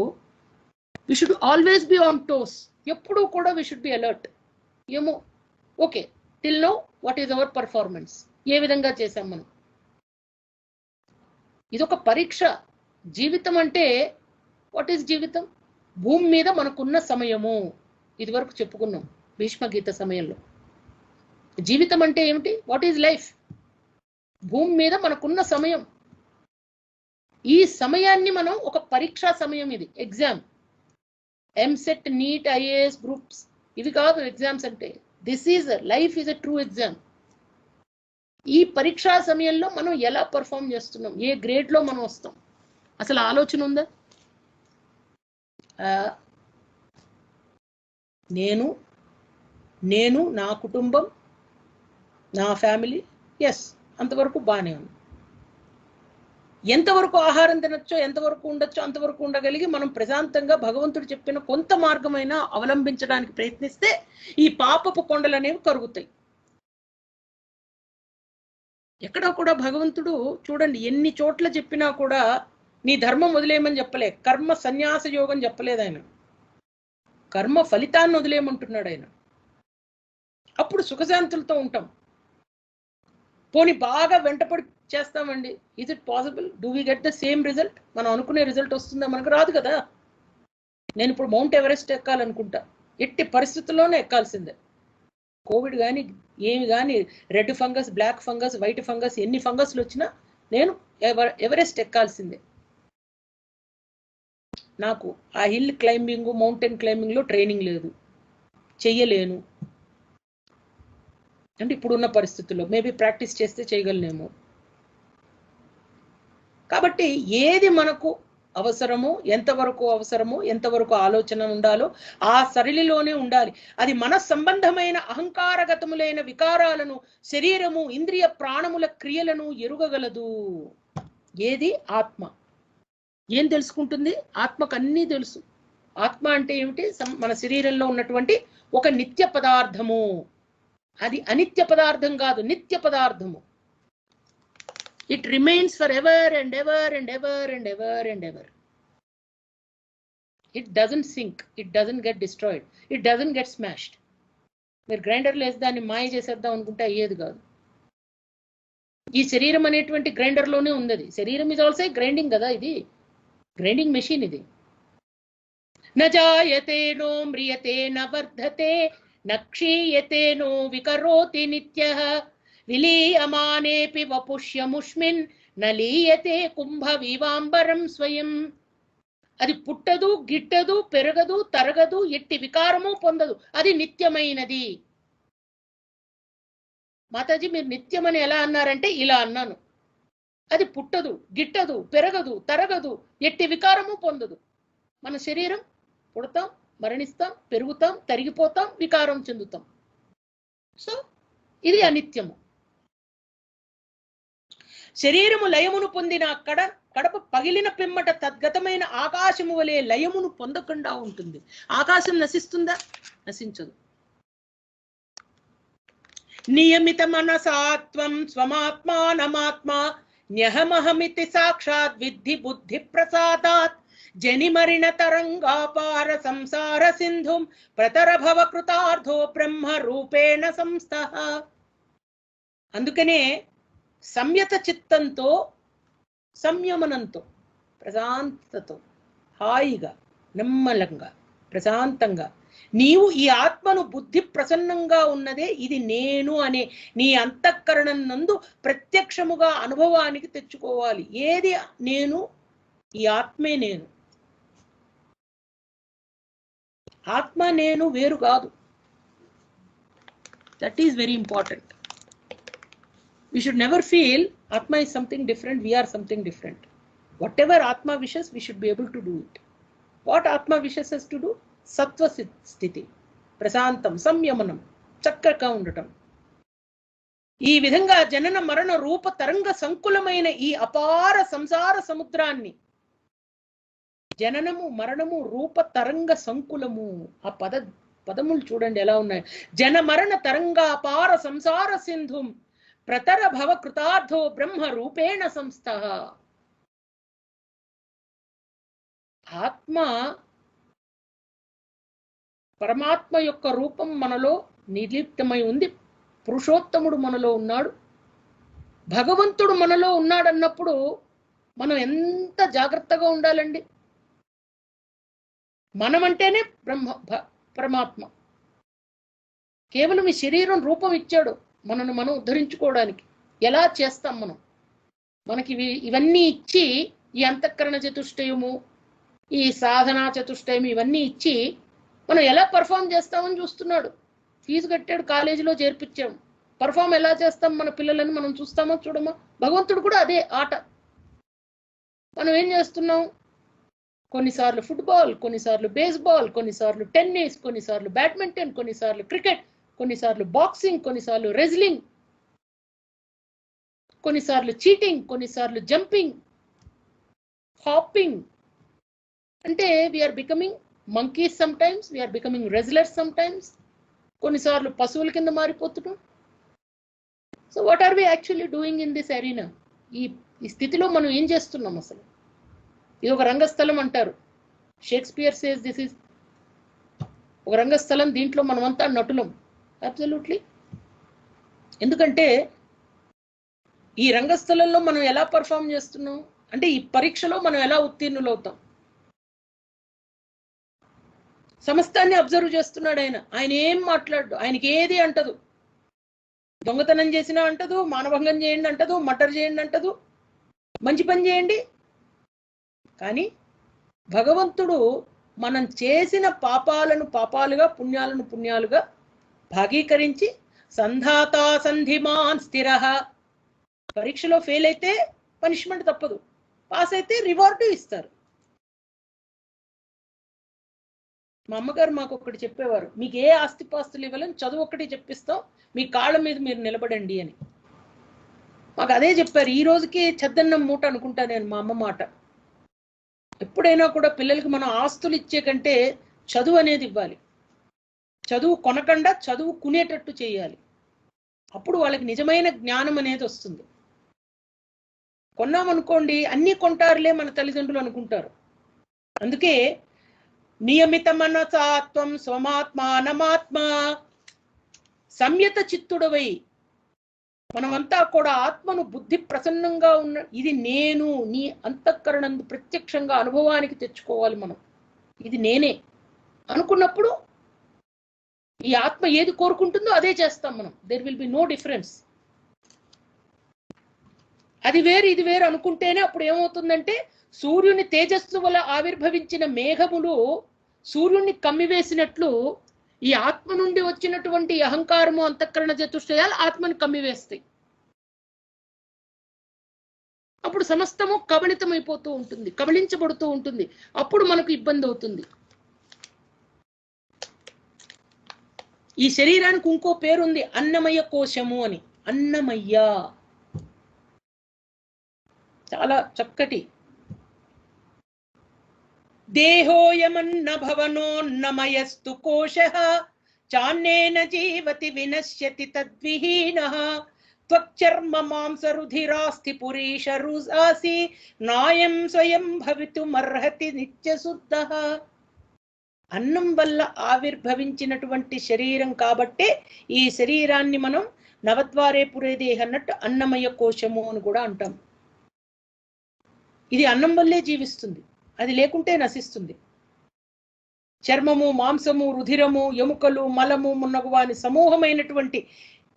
we should always be on toes. ఎప్పుడూ కూడా వి షుడ్ బి అలర్ట్. ఏమో okay, till know what is our performance, ఏ విధంగా చేశాం మనం. ఇదొక పరీక్ష. జీవితం అంటే వాట్ ఈస్ జీవితం? భూమి మీద మనకున్న సమయము. ఇది వరకు చెప్పుకున్నాం భీష్మగీత సమయంలో. జీవితం అంటే ఏమిటి? What is life? భూమి మీద మనకున్న సమయం. ఈ సమయాన్ని మనం ఒక పరీక్షా సమయం, ఇది exam. EAMCET, NEET, IAS groups ఇవి కాదు ఎగ్జామ్స్ అంటే. This is life is a true exam. ఈ పరీక్షా సమయంలో మనం ఎలా పర్ఫామ్ చేస్తున్నాం, ఏ గ్రేడ్లో మనం వస్తాం, అసలు ఆలోచన ఉందా? నేను నా కుటుంబం, నా ఫ్యామిలీ, ఎస్, అంతవరకు బాగానే ఉంది. ఎంతవరకు ఆహారం తినొచ్చో, ఎంతవరకు ఉండొచ్చో అంతవరకు ఉండగలిగి మనం ప్రశాంతంగా భగవంతుడు చెప్పిన కొంత మార్గమైనా అవలంబించడానికి ప్రయత్నిస్తే ఈ పాపపు కొండలు అనేవి కరుగుతాయి. ఎక్కడా కూడా భగవంతుడు చూడండి ఎన్ని చోట్ల చెప్పినా కూడా నీ ధర్మం వదిలేయమని చెప్పలే, కర్మ సన్యాస యోగం చెప్పలేదు ఆయన. కర్మ ఫలితాన్ని వదిలేయమంటున్నాడు ఆయన. అప్పుడు సుఖశాంతులతో ఉంటాం. పోనీ బాగా వెంటపడి చేస్తామండి, is it possible? Do we get the same result? మనం అనుకునే రిజల్ట్ వస్తుందా? మనకు రాదు కదా. నేను ఇప్పుడు మౌంట్ ఎవరెస్ట్ ఎక్కాలనుకుంటా, ఎట్టి పరిస్థితుల్లోనే ఎక్కాల్సిందే. కోవిడ్ కానీ ఏమి కానీ, red fungus, black fungus, white fungus, ఎన్ని ఫంగస్లు వచ్చినా నేను ఎవరెస్ట్ ఎక్కాల్సిందే. నాకు ఆ హిల్ క్లైంబింగ్, మౌంటైన్ క్లైంబింగ్లో ట్రైనింగ్ లేదు, చెయ్యలేను. అంటే ఇప్పుడున్న పరిస్థితుల్లో మేబీ ప్రాక్టీస్ చేస్తే చేయగలనేమో. కాబట్టి ఏది మనకు అవసరమో, ఎంతవరకు అవసరమో, ఎంతవరకు ఆలోచన ఉండాలో ఆ సరళిలోనే ఉండాలి. అది మన సంబంధమైన అహంకారగతములైన వికారాలను, శరీరము, ఇంద్రియ ప్రాణముల క్రియలను ఎరుగగలదు. ఏది? ఆత్మ. ఏం తెలుసుకుంటుంది? ఆత్మకు అన్నీ తెలుసు. ఆత్మ అంటే ఏమిటి? మన శరీరంలో ఉన్నటువంటి ఒక నిత్య పదార్థము. అది అనిత్య పదార్థం కాదు, నిత్య పదార్థము. It remains forever and ever and ever and ever and ever. It doesn't sink, it doesn't get destroyed, it doesn't get smashed. మీరు గ్రైండర్లో వేసి దాన్ని మాయ చేసేద్దాం అనుకుంటే అయ్యేది కాదు. ఈ శరీరం అనేటువంటి గ్రైండర్లోనే ఉంది. అది శరీరం ఇస్ ఆల్సో గ్రైండింగ్ కదా, ఇది గ్రైండింగ్ మెషిన్. ఇది నజాయతే నో మ్రియతే న వర్ధతే నక్షీయతే నో వికరోతి నిత్యః విలీయమానేపి వపుష్యముష్మిన్ నలీయతే కుంభవివాంబరం స్వయం. అది పుట్టదు, గిట్టదు, పెరగదు, తరగదు, ఎట్టి వికారము పొందదు. అది నిత్యమైనది. మాతాజీ మీరు నిత్యమని ఎలా అన్నారంటే ఇలా అన్నాను. అది పుట్టదు, గిట్టదు, పెరగదు, తరగదు, ఎట్టి వికారము పొందదు. మన శరీరం పుడతాం, మరణిస్తాం, పెరుగుతాం, తరిగిపోతాం, వికారం చెందుతాం. సో ఇది అనిత్యము. శరీరము లయమును పొందిన కడప పగిలిన పిమ్మట తద్గతమైన ఆకాశము వలె లయమును పొందకుండా ఉంటుంది. ఆకాశం నశిస్తుందా? నశించదు. నియమిత మనసాత్వం స్వమాత్మానమాత్మా న్యహమహమితి సాక్షాత్ విద్ధి బుద్ధి ప్రసాదాత్ జనిమరిణ తరంగాపార సంసార సింధుం ప్రతరభవ కృతార్థో బ్రహ్మ రూపేణ సంస్థః. అందుకనే సంయత చిత్తంతో, సంయమనంతో, ప్రశాంతతో, హాయిగా, నెమ్మలంగా, ప్రశాంతంగా నీవు ఈ ఆత్మను బుద్ధి ప్రసన్నంగా ఉన్నదే ఇది నేను అనే నీ అంతఃకరణం నందు ప్రత్యక్షముగా అనుభవానికి తెచ్చుకోవాలి. ఏది నేను? ఈ ఆత్మే నేను. ఆత్మ నేను వేరు కాదు. That is very important. We should never feel Atma is something different, we are something different. Whatever Atma wishes, we should be able to do it. What Atma wishes us to do? Sattva sthiti, prasantam, samyamanam, చక్కగా ఉండటం. ఈ విధంగా జనన మరణ రూప తరంగ సంకులమైన ఈ అపార సంసార సముద్రాన్ని, జననము మరణము రూప తరంగ సంకులము, ఆ పదములు చూడండి ఎలా ఉన్నాయి. జన మరణ తరంగ అపార సంసార సింధుం ప్రతర భవ కృతార్థో బ్రహ్మ రూపేణ సంస్థః. ఆత్మ పరమాత్మ యొక్క రూపం మనలో నిలిప్తమై ఉంది. పురుషోత్తముడు మనలో ఉన్నాడు, భగవంతుడు మనలో ఉన్నాడన్నప్పుడు మనం ఎంత జాగ్రత్తగా ఉండాలండి. మనమంటేనే పరమాత్మ. కేవలం ఈ శరీరం రూపం ఇచ్చాడు మనను మనం ఉద్ధరించుకోవడానికి. ఎలా చేస్తాం మనం? మనకి ఇవన్నీ ఇచ్చి, ఈ అంతఃకరణ చతుష్టయము, ఈ సాధనా చతుష్టయం ఇవన్నీ ఇచ్చి మనం ఎలా పర్ఫామ్ చేస్తామని చూస్తున్నాడు. ఫీజు కట్టాడు, కాలేజీలో చేర్పించాము, పర్ఫామ్ ఎలా చేస్తాం మన పిల్లలని మనం చూస్తామా చూడమా? భగవంతుడు కూడా అదే ఆట. మనం ఏం చేస్తున్నాం? కొన్నిసార్లు ఫుట్బాల్, కొన్నిసార్లు బేస్బాల్, కొన్నిసార్లు టెన్నిస్, కొన్నిసార్లు బ్యాడ్మింటన్, కొన్నిసార్లు క్రికెట్, కొన్నిసార్లు బాక్సింగ్, కొన్నిసార్లు రెజ్లింగ్, కొన్నిసార్లు చీటింగ్, కొన్నిసార్లు జంపింగ్, హాపింగ్. అంటే we are becoming monkeys sometimes, we are becoming wrestlers sometimes. కొన్నిసార్లు పశువుల కింద మారిపోతున్నాం. So what are we actually doing in this arena? ఈ స్థితిలో మనం ఏం చేస్తున్నాం అసలు? ఇది ఒక రంగస్థలం అంటారు. షేక్స్పియర్ సేస్ దిస్ ఈజ్ ఒక రంగస్థలం, దీంట్లో మనమంతా నటులం. అబ్సల్యూట్లీ. ఎందుకంటే ఈ రంగస్థలంలో మనం ఎలా పర్ఫామ్ చేస్తున్నాం అంటే ఈ పరీక్షలో మనం ఎలా ఉత్తీర్ణులు అవుతాం. సమస్తాన్ని అబ్జర్వ్ చేస్తున్నాడు ఆయన. ఆయన ఏం మాట్లాడు, ఆయనకి ఏది అంటదు. దొంగతనం చేసినా అంటదు, మానభంగం చేయండి అంటదు, మర్డర్ చేయండి అంటదు, మంచి పని చేయండి. కానీ భగవంతుడు మనం చేసిన పాపాలను పాపాలుగా, పుణ్యాలను పుణ్యాలుగా భాగీకరించి సంధాతా సంధిమాన్ స్థిర. పరీక్షలో ఫెయిల్ అయితే పనిష్మెంట్ తప్పదు, పాస్ అయితే రివార్డు ఇస్తారు. మా అమ్మగారు మాకు ఒకటి చెప్పేవారు, మీకు ఏ ఆస్తిపాస్తులు ఇవ్వాలని, చదువు ఒకటి చెప్పిస్తాం, మీ కాళ్ళ మీద మీరు నిలబడండి అని. మాకు అదే చెప్పారు. ఈ రోజుకి చెద్దన్నం మూట అనుకుంటా నేను మా అమ్మ మాట. ఎప్పుడైనా కూడా పిల్లలకి మనం ఆస్తులు ఇచ్చే కంటే చదువు అనేది ఇవ్వాలి. చదువు కొనకుండా చదువు కునేటట్టు చేయాలి. అప్పుడు వాళ్ళకి నిజమైన జ్ఞానం అనేది వస్తుంది. కొన్నామనుకోండి అన్నీ కొంటారులే మన తల్లిదండ్రులు అనుకుంటారు. అందుకే నియమిత మనసాత్వం స్వమాత్మానమాత్మ, సంయత చిత్తుడవై మనమంతా కూడా ఆత్మను బుద్ధి ప్రసన్నంగా ఉన్న ఇది నేను నీ అంతఃకరణందు ప్రత్యక్షంగా అనుభవానికి తెచ్చుకోవాలి. మనం ఇది నేనే అనుకున్నప్పుడు ఈ ఆత్మ ఏది కోరుకుంటుందో అదే చేస్తాం మనం. There will be no difference. అది వేరు ఇది వేరు అనుకుంటేనే అప్పుడు ఏమవుతుందంటే సూర్యుని తేజస్సు వల్ల ఆవిర్భవించిన మేఘములు సూర్యుడిని కమ్మివేసినట్లు ఈ ఆత్మ నుండి వచ్చినటువంటి అహంకారము అంతఃకరణ చతుష్టయాలు ఆత్మని కమ్మివేస్తాయి. అప్పుడు సమస్తము కబళితమైపోతూ ఉంటుంది, కబళించబడుతూ ఉంటుంది. అప్పుడు మనకు ఇబ్బంది అవుతుంది. ఈ శరీరానికి ఇంకో పేరుంది, అన్నమయ కోశము అని. అన్నమయ్య చాలా చక్కటి. దేహోయమన్న భవనోన్నమయస్తు కోశః చాన్నేన జీవతి వినశ్యతి తద్విహీనః త్వక్చర్మ మాంసరుధిరాస్తి పురీషరుసాసి నాయం స్వయం భవితుమర్హతి నిత్యశుద్ధః. అన్నం వల్ల ఆవిర్భవించినటువంటి శరీరం కాబట్టే ఈ శరీరాన్ని మనం నవద్వారే పురేదేహ అన్నట్టు అన్నమయ కోశము అని కూడా అంటాం. ఇది అన్నం వల్లే జీవిస్తుంది, అది లేకుంటే నశిస్తుంది. చర్మము, మాంసము, రుధిరము, ఎముకలు, మలము మున్నగు వాని సమూహమైనటువంటి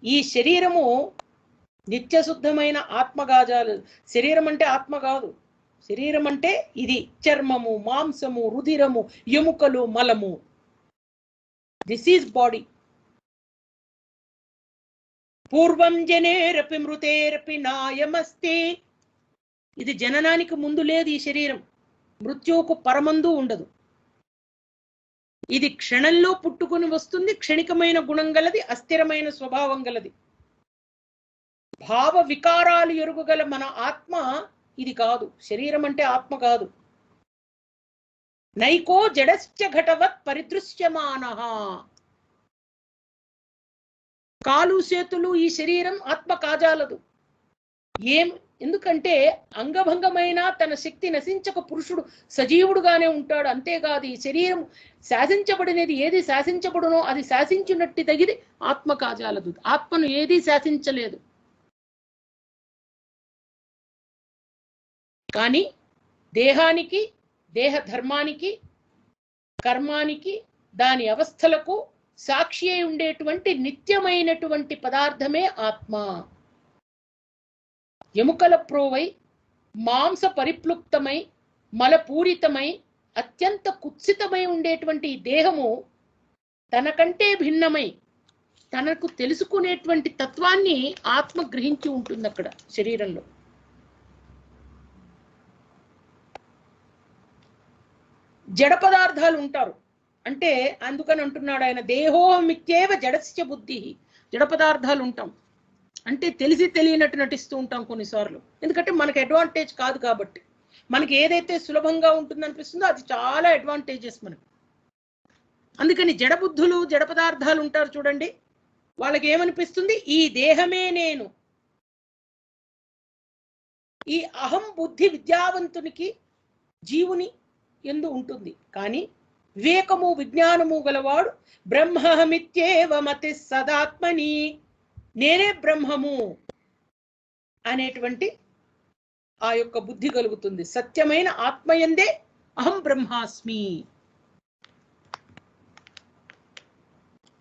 ఈ శరీరము నిత్యశుద్ధమైన ఆత్మగాజాలు. శరీరం అంటే ఆత్మ కాదు, శరీరం అంటే ఇది చర్మము, మాంసము, రుధిరము, ఎముకలు, మలము. This is body. పూర్వం జనేరపి మృతేరపి నాయమస్తి. ఇది జననానికి ముందు లేదు ఈ శరీరం, మృత్యువుకు పరమందు ఉండదు. ఇది క్షణంలో పుట్టుకుని వస్తుంది, క్షణికమైన గుణం గలది, అస్థిరమైన స్వభావం గలది. భావ వికారాలు ఎరుగుగల మన ఆత్మ ఇది కాదు, శరీరం అంటే ఆత్మ కాదు. నైకో జడశ్చ ఘటవత్ పరిదృశ్యమానః. కాలు చేతులు ఈ శరీరం ఆత్మ కాజాలదు. ఎందుకంటే అంగభంగమైన తన శక్తి నశించక పురుషుడు సజీవుడుగానే ఉంటాడు. అంతేకాదు ఈ శరీరం శాసించబడినది ఏది శాసించబడునో అది శాసించినట్టు తగిది ఆత్మ కాజాలదు. ఆత్మను ఏది శాసించలేదు. కానీ దేహానికి, దేహ ధర్మానికి, కర్మానికి, దాని అవస్థలకు సాక్షి అయి ఉండేటువంటి నిత్యమైనటువంటి పదార్థమే ఆత్మ. ఎముకల ప్రోవై, మాంస పరిప్లుప్తమై, మలపూరితమై, అత్యంత కుత్సితమై ఉండేటువంటి ఈ దేహము తనకంటే భిన్నమై తనకు తెలుసుకునేటువంటి తత్వాన్ని ఆత్మ గ్రహించి ఉంటుంది అక్కడ శరీరంలో. జడ పదార్థాలు ఉంటారు అంటే అందుకని అంటున్నాడు ఆయన, దేహోమిత్యేవ జడస్య బుద్ధి. జడ పదార్థాలు ఉంటాం అంటే తెలిసి తెలియనట్టు నటిస్తూ ఉంటాం కొన్నిసార్లు. ఎందుకంటే మనకు అడ్వాంటేజ్ కాదు కాబట్టి. మనకి ఏదైతే సులభంగా ఉంటుంది అనిపిస్తుందో అది చాలా అడ్వాంటేజెస్ మనకు. అందుకని జడబుద్ధులు, జడ పదార్థాలు ఉంటారు చూడండి, వాళ్ళకి ఏమనిపిస్తుంది, ఈ దేహమే నేను. ఈ అహం బుద్ధి విద్యావంతునికి, జీవుని ఎందు ఉంటుంది. కానీ వివేకము, విజ్ఞానము గలవాడు బ్రహ్మమిత్యేవ మతి సదాత్మని, నేనే బ్రహ్మము అనేటువంటి ఆ యొక్క బుద్ధి కలుగుతుంది. సత్యమైన ఆత్మయందే అహం బ్రహ్మాస్మి.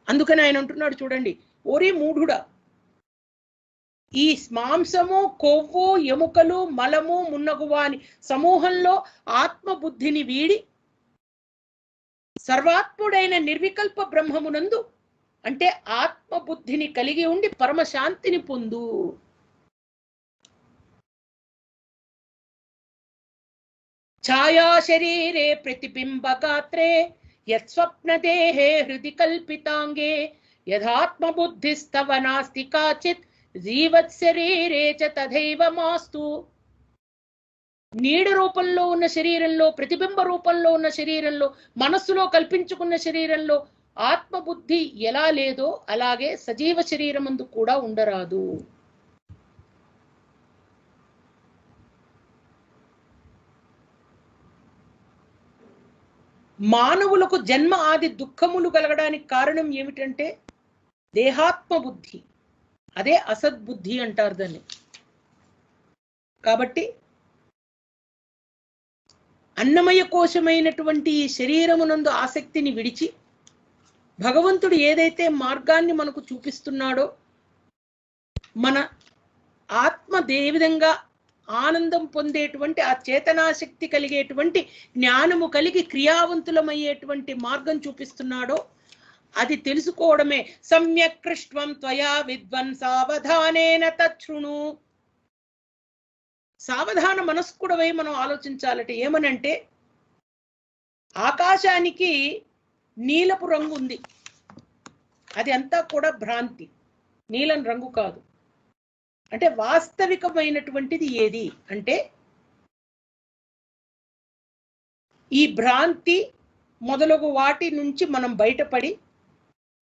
అందుకని ఆయన అంటున్నాడు చూడండి, ఓరి మూఢుడా, ఈ మాంసము, కొవ్వు, ఎముకలు, మలము మున్నగువాని సమూహంలో ఆత్మబుద్ధిని వీడి సర్వాత్ముడైన నిర్వికల్ప బ్రహ్మమునందు అంటే ఆత్మబుద్ధిని కలిగి ఉండి పరమశాంతిని పొందు. ఛాయా శరీరే ప్రతిబింబ గాత్రే యత్స్వప్న దేహే హృది కల్పితాంగే యథాత్మబుద్ధిస్తవ నాస్తి కాచిత్ జీవత్ శరీరే చ తథైవ మాస్తు. నీడ రూపంలో ఉన్న శరీరంలో, ప్రతిబింబ రూపంలో ఉన్న శరీరంలో, మనస్సులో కల్పించుకున్న శరీరంలో ఆత్మబుద్ధి ఎలా లేదో అలాగే సజీవ శరీరమందు కూడా ఉండరాదు. మానవులకు జన్మ ఆది దుఃఖములు కలగడానికి కారణం ఏమిటంటే దేహాత్మ బుద్ధి. అదే అసద్బుద్ధి అంటారు దాన్ని. కాబట్టి అన్నమయ కోశమైనటువంటి ఈ శరీరమునందు ఆసక్తిని విడిచి భగవంతుడు ఏదైతే మార్గాన్ని మనకు చూపిస్తున్నాడో, మన ఆత్మ ఏ విధంగా ఆనందం పొందేటువంటి ఆ చేతనాశక్తి కలిగేటువంటి జ్ఞానము కలిగి క్రియావంతులమయ్యేటువంటి మార్గం చూపిస్తున్నాడో అది తెలుసుకోవడమే. సమ్యక్ కృష్ణం త్వయా విద్వన్ సావధానేన తచ్ఛృణు. సావధాన మనస్కుడవై మనం ఆలోచించాలట. ఏమనంటే ఆకాశానికి నీలపు రంగు ఉంది, అది అంతా కూడా భ్రాంతి, నీలం రంగు కాదు. అంటే వాస్తవికమైనటువంటిది ఏది అంటే ఈ భ్రాంతి మొదలగు వాటి నుంచి మనం బయటపడి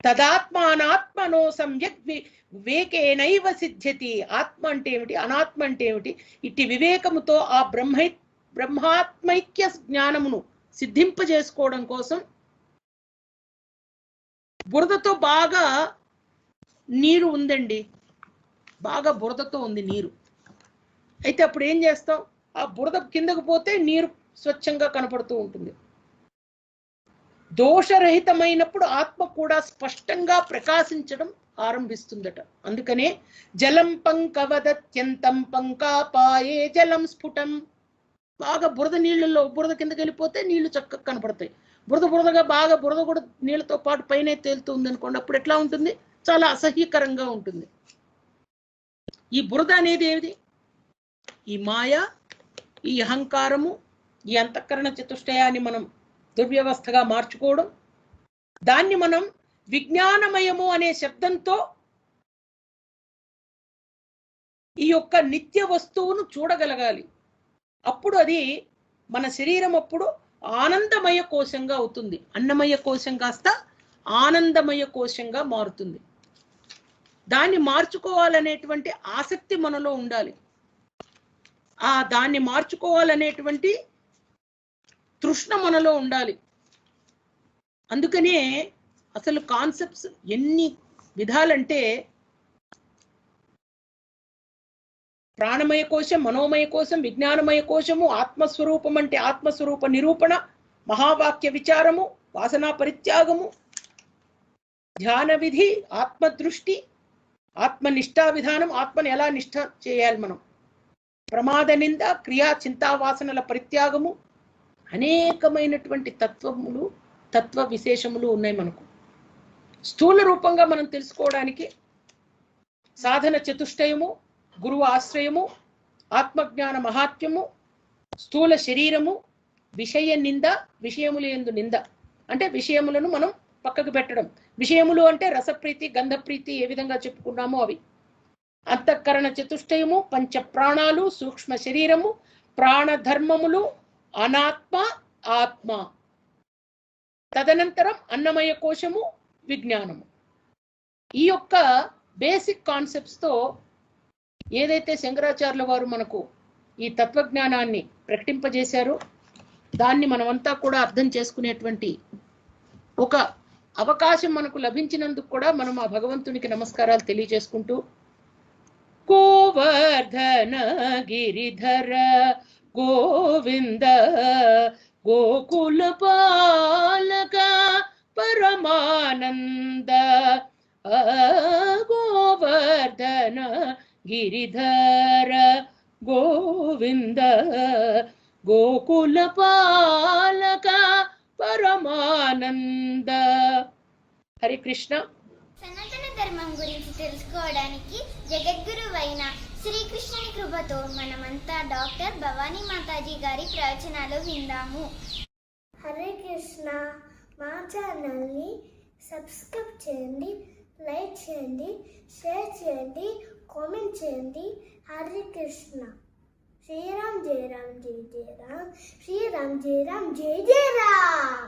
తదాత్మానాత్మనో సమ్యక్ వివేకేనైవ సిద్ధ్యతి. ఆత్మ అంటే ఏమిటి, అనాత్మ అంటే ఏమిటి, ఇట్టి వివేకముతో ఆ బ్రహ్మాత్మైక్య జ్ఞానమును సిద్ధింపజేసుకోవడం కోసం బురదతో బాగా నీరు ఉందండి, బాగా బురదతో ఉంది నీరు. అయితే అప్పుడు ఏం చేస్తాం, ఆ బురద కిందకు పోతే నీరు స్వచ్ఛంగా కనపడుతూ ఉంటుంది. దోషరహితమైనప్పుడు ఆత్మ కూడా స్పష్టంగా ప్రకాశించడం ఆరంభిస్తుందట. అందుకనే జలం పంకవదత్యంతం పంకాపాయే జలం స్ఫుటం. బాగా బురద నీళ్ళల్లో బురద కిందకి వెళ్ళిపోతే నీళ్లు చక్కగా కనపడతాయి. బురదగా బాగా బురద కూడా నీళ్ళతో పాటు పైన తేలుతుంది అనుకోండి, అప్పుడు ఎట్లా ఉంటుంది, చాలా అసహ్యకరంగా ఉంటుంది. ఈ బురద అనేది ఏది, ఈ మాయ, ఈ అహంకారము, ఈ అంతఃకరణ చతుష్టయాన్ని మనం దుర్వ్యవస్థగా మార్చుకోవడం, దాన్ని మనం విజ్ఞానమయము అనే శబ్దంతో ఈ యొక్క నిత్య వస్తువును చూడగలగాలి. అప్పుడు అది మన శరీరం అప్పుడు ఆనందమయ కోశంగా అవుతుంది. అన్నమయ కోశం కాస్త ఆనందమయ కోశంగా మారుతుంది. దాన్ని మార్చుకోవాలనేటువంటి ఆసక్తి మనలో ఉండాలి. దాన్ని మార్చుకోవాలనేటువంటి తృష్ణ మనలో ఉండాలి. అందుకనే అసలు కాన్సెప్ట్స్ ఎన్ని విధాలంటే ప్రాణమయ కోశం, మనోమయ కోశం, విజ్ఞానమయ కోశము, ఆత్మస్వరూపం అంటే ఆత్మస్వరూప నిరూపణ, మహావాక్య విచారము, వాసనా పరిత్యాగము, ధ్యాన విధి, ఆత్మదృష్టి, ఆత్మనిష్టా విధానం, ఆత్మని ఎలా నిష్ఠ చేయాలి మనం, ప్రమాద నింద, క్రియా చింతా వాసనల పరిత్యాగము, అనేకమైనటువంటి తత్వములు, తత్వ విశేషములు ఉన్నాయి మనకు. స్థూల రూపంగా మనం తెలుసుకోవడానికి సాధన చతుష్టయము, గురువు ఆశ్రయము, ఆత్మజ్ఞాన మహాత్మ్యము, స్థూల శరీరము, విషయ నింద, విషయములు ఎందు నింద అంటే విషయములను మనం పక్కకు పెట్టడం. విషయములు అంటే రసప్రీతి, గంధప్రీతి ఏ విధంగా చెప్పుకున్నామో అవి. అంతఃకరణ చతుష్టయము, పంచ ప్రాణాలు, సూక్ష్మ శరీరము, ప్రాణధర్మములు, అనాత్మ, ఆత్మ, తదనంతరం అన్నమయ కోశము, విజ్ఞానము. ఈ యొక్క బేసిక్ కాన్సెప్ట్స్ తో ఏదైతే శంకరాచార్యుల వారు మనకు ఈ తత్వజ్ఞానాన్ని ప్రకటింపజేశారో దాన్ని మనమంతా కూడా అర్థం చేసుకునేటువంటి ఒక అవకాశం మనకు లభించినందుకు కూడా మనం ఆ భగవంతునికి నమస్కారాలు తెలియజేసుకుంటూ, గోవర్ధన గిరిధర గోవింద గోకుల పాలక పరమానంద, గోవర్ధన గిరిధర గోవింద గోకుల పాలక పరమానంద. హరే కృష్ణ. సనాతన ధర్మం గురించి తెలుసుకోవడానికి జగద్గురువైన శ్రీకృష్ణుని కృపతో మనమంతా డాక్టర్ భవానీ మాతాజీ గారి ప్రవచనాలు విందాము. హరే కృష్ణ. మా ఛానల్ని సబ్స్క్రైబ్ చేయండి, లైక్ చేయండి, షేర్ చేయండి, కామెంట్ చేయండి. హరే కృష్ణ. శ్రీరామ్ జయ రామ్ జయ జయ రామ్, శ్రీరామ్ జయ రామ్ జయ జయ రామ్.